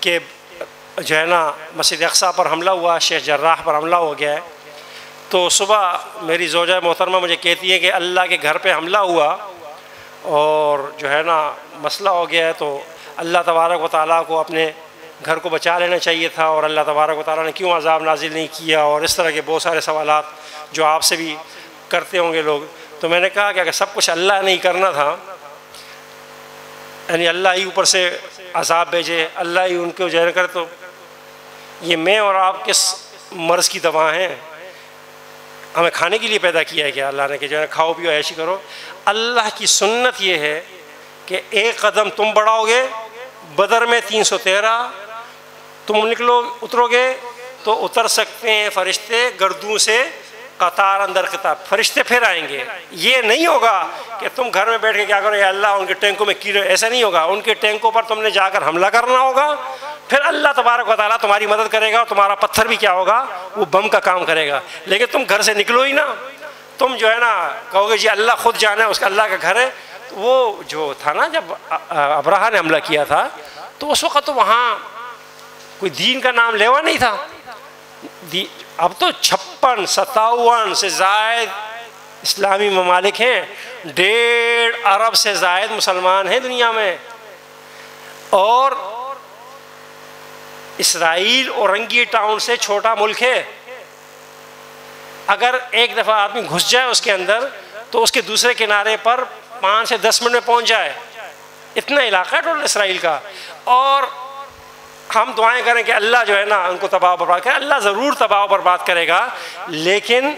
کہ جو ہے نا مسجد اقصیٰ پر حملہ ہوا، شیخ جراح پر حملہ ہو گیا ہے، تو صبح میری زوجہ محترمہ مجھے کہتی ہے کہ اللہ کے گھر پہ حملہ ہوا اور جو ہے نا مسئلہ ہو گیا ہے، تو اللہ تبارک و تعالیٰ کو اپنے گھر کو بچا لینا چاہیے تھا، اور اللہ تبارک و تعالیٰ نے کیوں عذاب نازل نہیں کیا، اور اس طرح کے بہت سارے سوالات جو آپ سے بھی کرتے ہوں گے لوگ۔ تو میں نے کہا کہ اگر سب کچھ اللہ نے ہی کرنا تھا، یعنی اللہ ہی اوپر سے عذاب بھیجے، اللہ ہی ان کو جو کرے، تو یہ میں اور آپ کس مرض کی دوا ہیں؟ ہمیں کھانے کے لیے پیدا کیا ہے کیا اللہ نے کہ جو ہے کھاؤ پیو عیشی کرو؟ اللہ کی سنت یہ ہے کہ ایک قدم تم بڑھاؤ گے، بدر میں 313 تم اترو گے تو اتر سکتے ہیں فرشتے گردوں سے قطار اندر قطار، فرشتے پھر آئیں گے۔ یہ نہیں ہوگا کہ تم گھر میں بیٹھ کے کیا کرو یا اللہ ان کے ٹینکوں میں کیڑے، ایسا نہیں ہوگا۔ ان کے ٹینکوں پر تم نے جا کر حملہ کرنا ہوگا، پھر اللہ تبارک و تعالیٰ تمہاری مدد کرے گا، اور تمہارا پتھر بھی کیا ہوگا؟ وہ بم کا کام کرے گا۔ لیکن تم گھر سے نکلو ہی نا، تم جو ہے نا کہو گے جی اللہ خود جانا ہے، اس کا اللہ کا گھر ہے۔ وہ جو تھا نا جب ابراہا نے حملہ کیا تھا تو اس وقت تو وہاں کوئی دین کا نام لیوا نہیں تھا۔ اب تو 56-57 سے زائد اسلامی ممالک ہیں، 1.5 ارب سے زائد مسلمان ہیں دنیا میں، اور اسرائیل اورنگی ٹاؤن سے چھوٹا ملک ہے۔ اگر ایک دفعہ آدمی گھس جائے اس کے اندر تو اس کے دوسرے کنارے پر 5 سے 10 منٹ میں پہنچ جائے، اتنا علاقہ ہے ٹوٹل اسرائیل کا۔ اور ہم دعائیں کریں کہ اللہ جو ہے نا ان کو تباہ و برباد کرے، اللہ ضرور تباہ و برباد کرے گا، لیکن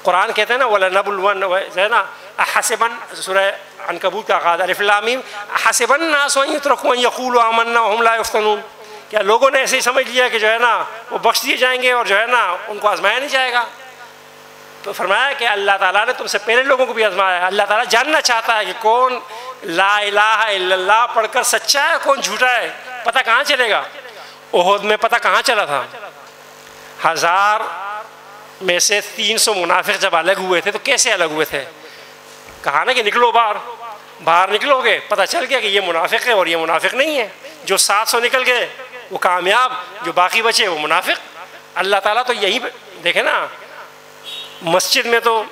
قرآن کہتے ہیں نا وَلَنَبْلُوَنَّ ہے نا أَحَسِبَ سورہ عنکبوت کا آغاز الف لام میم أَحَسِبَ النَّاسُ أَن يُتْرَكُوا أَن يَقُولُوا آمَنَّا وَهُمْ لَا يُفْتَنُونَ، کیا لوگوں نے ایسے ہی سمجھ لیا کہ جو ہے نا وہ بخش دیے جائیں گے اور جو ہے نا ان کو آزمایا نہیں جائے گا؟ فرمایا کہ اللہ تعالیٰ نے تم سے پہلے لوگوں کو بھی آزمایا ہے. اللہ تعالیٰ جاننا چاہتا ہے کہ کون لا الہ الا اللہ پڑھ کر سچا ہے, کون جھوٹا ہے. پتہ کہاں چلے گا؟ احد میں پتہ کہاں چلا تھا؟ 1000 میں سے 300 منافق جب الگ ہوئے تھے تو کیسے الگ ہوئے تھے؟ کہا نا کہ نکلو باہر نکلو گے, پتہ چل گیا کہ یہ منافق ہے اور یہ منافق نہیں ہے. جو 700 نکل گئے وہ کامیاب, جو باقی بچے وہ منافق. اللہ تعالیٰ تو یہی دیکھیں نا, مسجد میں تو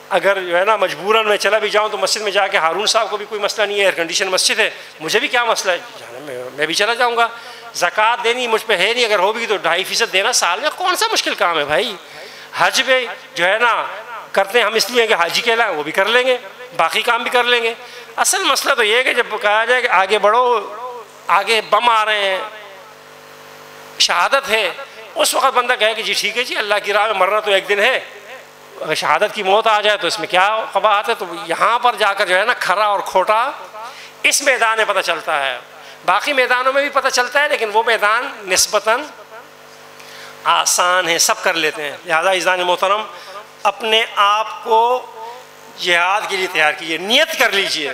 اگر جو ہے نا مجبوراً میں چلا بھی جاؤں تو مسجد میں جا کے ہارون صاحب کو بھی کوئی مسئلہ نہیں ہے, ایئر کنڈیشن مسجد ہے, مجھے بھی کیا مسئلہ ہے, میں بھی چلا جاؤں گا. زکوٰۃ دینی مجھ پہ ہے نہیں, اگر ہوگی تو 2.5% دینا سال میں, کون سا مشکل کام ہے بھائی. حج پہ جو ہے نا کرتے ہیں ہم اس لیے کہ حاجی کہلائیں, وہ بھی کر لیں گے, باقی کام بھی کر لیں گے. اصل مسئلہ تو یہ ہے کہ جب کہا جائے کہ آگے بڑھو, آگے بم آ رہے ہیں, شہادت ہے, اس وقت بندہ کہے کہ جی ٹھیک ہے جی اللہ کی راہ میں مرنا تو ایک دن ہے, اگر شہادت کی موت آ جائے تو اس میں کیا قباحت ہے. تو یہاں پر جا کر جو ہے نا کھرا اور کھوٹا اس میدان میں پتہ چلتا ہے. باقی میدانوں میں بھی پتہ چلتا ہے لیکن وہ میدان نسبتاً آسان ہے, سب کر لیتے ہیں. لہٰذا عزیزان محترم اپنے آپ کو جہاد کے لیے تیار کیجیے, نیت کر لیجیے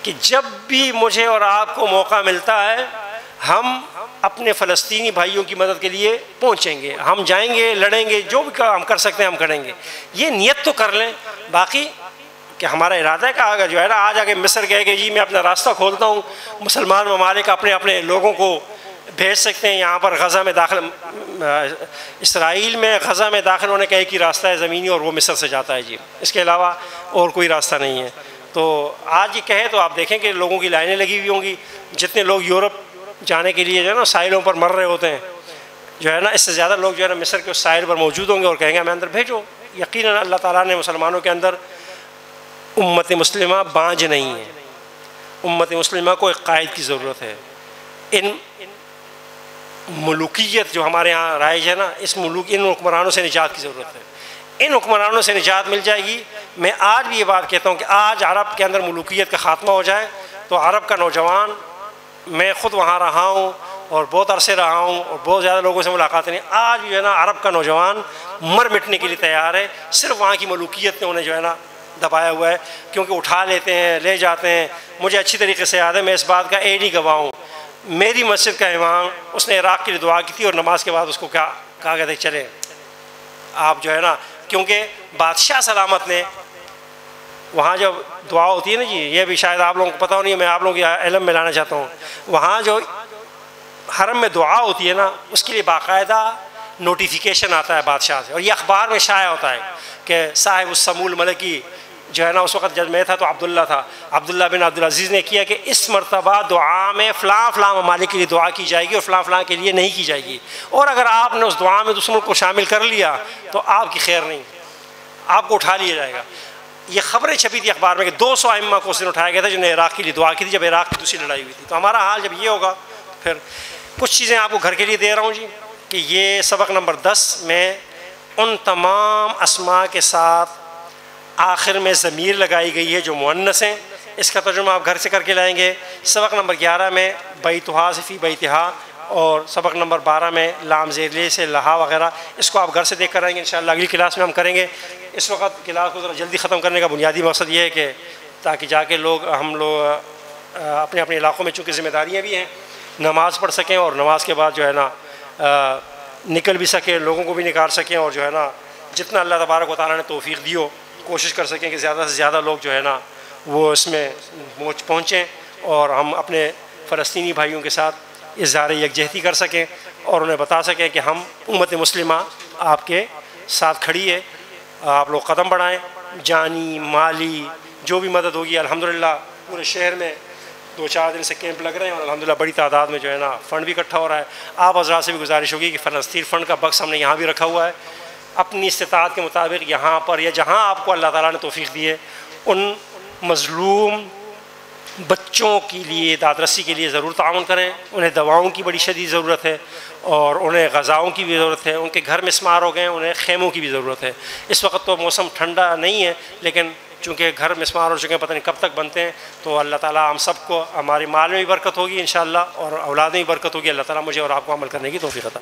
کہ جب بھی مجھے اور آپ کو موقع ملتا ہے ہم اپنے فلسطینی بھائیوں کی مدد کے لیے پہنچیں گے, ہم جائیں گے, لڑیں گے, جو بھی ہم کر سکتے ہیں ہم کریں گے. یہ نیت تو کر لیں. باقی کہ ہمارا ارادہ ہے کہ اگر جو ہے نا آج آگے مصر کہے کہ جی میں اپنا راستہ کھولتا ہوں, مسلمان ممالک اپنے لوگوں کو بھیج سکتے ہیں یہاں پر غزہ میں داخل, اسرائیل میں غزہ میں داخل ہونے کا ایک ہی راستہ ہے زمینی, اور وہ مصر سے جاتا ہے جی, اس کے علاوہ اور کوئی راستہ نہیں ہے. تو آج یہ کہے تو آپ دیکھیں کہ لوگوں کی لائنیں لگی ہوئی ہوں گی. جتنے لوگ یورپ جانے کے لیے جو ہے نا ساحلوں پر مر رہے ہوتے ہیں, جو ہے نا اس سے زیادہ لوگ جو ہے نا مصر کے اس ساحل پر موجود ہوں گے اور کہیں گے ہمیں اندر بھیجو. یقیناً اللہ تعالیٰ نے مسلمانوں کے اندر امت مسلمہ بانجھ نہیں ہے, امت مسلمہ کو ایک قائد کی ضرورت ہے. ان ملوکیت جو ہمارے ہاں رائج ہے نا, ان حکمرانوں سے نجات کی ضرورت ہے. ان حکمرانوں سے نجات مل جائے گی. میں آج بھی یہ بات کہتا ہوں کہ آج عرب کے اندر ملوکیت کا خاتمہ ہو جائے تو عرب کا نوجوان, میں خود وہاں رہا ہوں اور بہت عرصے رہا ہوں اور بہت زیادہ لوگوں سے ملاقاتیں نہیں, آج جو ہے نا عرب کا نوجوان مر مٹنے کے لیے تیار ہے. صرف وہاں کی ملوکیت نے انہیں جو ہے نا دبایا ہوا ہے, کیونکہ اٹھا لیتے ہیں, لے جاتے ہیں. مجھے اچھی طریقے سے یاد ہے, میں اس بات کا ایڈی گواہ ہوں. میری مسجد کا امام, اس نے عراق کے لیے دعا کی تھی اور نماز کے بعد اس کو کہا گیا تھا چلے آپ جو ہے نا, کیونکہ بادشاہ سلامت نے وہاں جب دعا ہوتی ہے نا جی, یہ بھی شاید آپ لوگوں کو پتہ ہو نہیں ہے, میں آپ لوگوں کی علم میں لانا چاہتا ہوں. وہاں جو حرم میں دعا ہوتی ہے نا, اس کے لیے باقاعدہ نوٹیفیکیشن آتا ہے بادشاہ سے, اور یہ اخبار میں شائع ہوتا ہے کہ صاحب السمو الملکی جو ہے نا, اس وقت جب میں تھا تو عبداللہ تھا, عبداللہ بن عبدالعزیز نے کیا کہ اس مرتبہ دعا میں فلاں فلاں ممالک کے لیے دعا کی جائے گی اور فلاں فلاں کے لیے نہیں کی جائے گی, اور اگر آپ نے اس دعا میں دوسروں کو شامل کر لیا تو آپ کی خیر نہیں, آپ کو اٹھا لیا جائے گا. یہ خبریں چھپی تھی اخبار میں کہ 200 ائمہ کو اس دن اٹھایا گیا تھا جنہوں نے عراق کے لیے دعا کی تھی جب عراق کی دوسری لڑائی ہوئی تھی. تو ہمارا حال جب یہ ہوگا, پھر کچھ چیزیں آپ کو گھر کے لیے دے رہا ہوں جی, کہ یہ سبق نمبر 10 میں ان تمام اسماء کے ساتھ آخر میں ضمیر لگائی گئی ہے جو مؤنث ہیں, اس کا ترجمہ آپ گھر سے کر کے لائیں گے. سبق نمبر 11 میں بیتھا سے فی بیتھا, اور سبق نمبر 12 میں لام زیر سے لہا وغیرہ, اس کو آپ گھر سے دیکھ کر آئیں گے. انشاءاللہ اگلی کلاس میں ہم کریں گے. اس وقت کلاس کو ذرا جلدی ختم کرنے کا بنیادی مقصد یہ ہے کہ تاکہ جا کے ہم لوگ اپنے اپنے علاقوں میں چونکہ ذمہ داریاں بھی ہیں, نماز پڑھ سکیں اور نماز کے بعد جو ہے نا نکل بھی سکیں, لوگوں کو بھی نکال سکیں, اور جو ہے نا جتنا اللہ تبارک و تعالیٰ نے توفیق دی ہو کوشش کر سکیں کہ زیادہ سے زیادہ لوگ جو ہے نا وہ اس میں پہنچیں, اور ہم اپنے فلسطینی بھائیوں کے ساتھ اظہار یکجہتی کر سکیں اور انہیں بتا سکیں کہ ہم امت مسلمہ آپ کے ساتھ کھڑی ہے. آپ لوگ قدم بڑھائیں, جانی مالی جو بھی مدد ہوگی. الحمدللہ پورے شہر میں 2-4 دن سے کیمپ لگ رہے ہیں اور الحمدللہ بڑی تعداد میں جو ہے نا فنڈ بھی اکٹھا ہو رہا ہے. آپ حضرات سے بھی گزارش ہوگی کہ فلسطین فنڈ کا بکس ہم نے یہاں بھی رکھا ہوا ہے. اپنی استطاعت کے مطابق یہاں پر یا جہاں آپ کو اللہ تعالیٰ نے توفیق دی ہے ان مظلوم بچوں کے لیے داد رسی کے لیے ضرور تعاون کریں. انہیں دواؤں کی بڑی شدید ضرورت ہے اور انہیں غذاؤں کی بھی ضرورت ہے. ان کے گھر مسمار ہو گئے, انہیں خیموں کی بھی ضرورت ہے. اس وقت تو موسم ٹھنڈا نہیں ہے لیکن چونکہ گھر مسمار ہو چکے ہیں, پتہ نہیں کب تک بنتے ہیں. تو اللہ تعالیٰ ہم سب کو, ہمارے مال میں بھی برکت ہوگی انشاءاللہ اور اولاد میں بھی برکت ہوگی. اللہ تعالیٰ مجھے اور آپ کو عمل کرنے کی توفیق عطا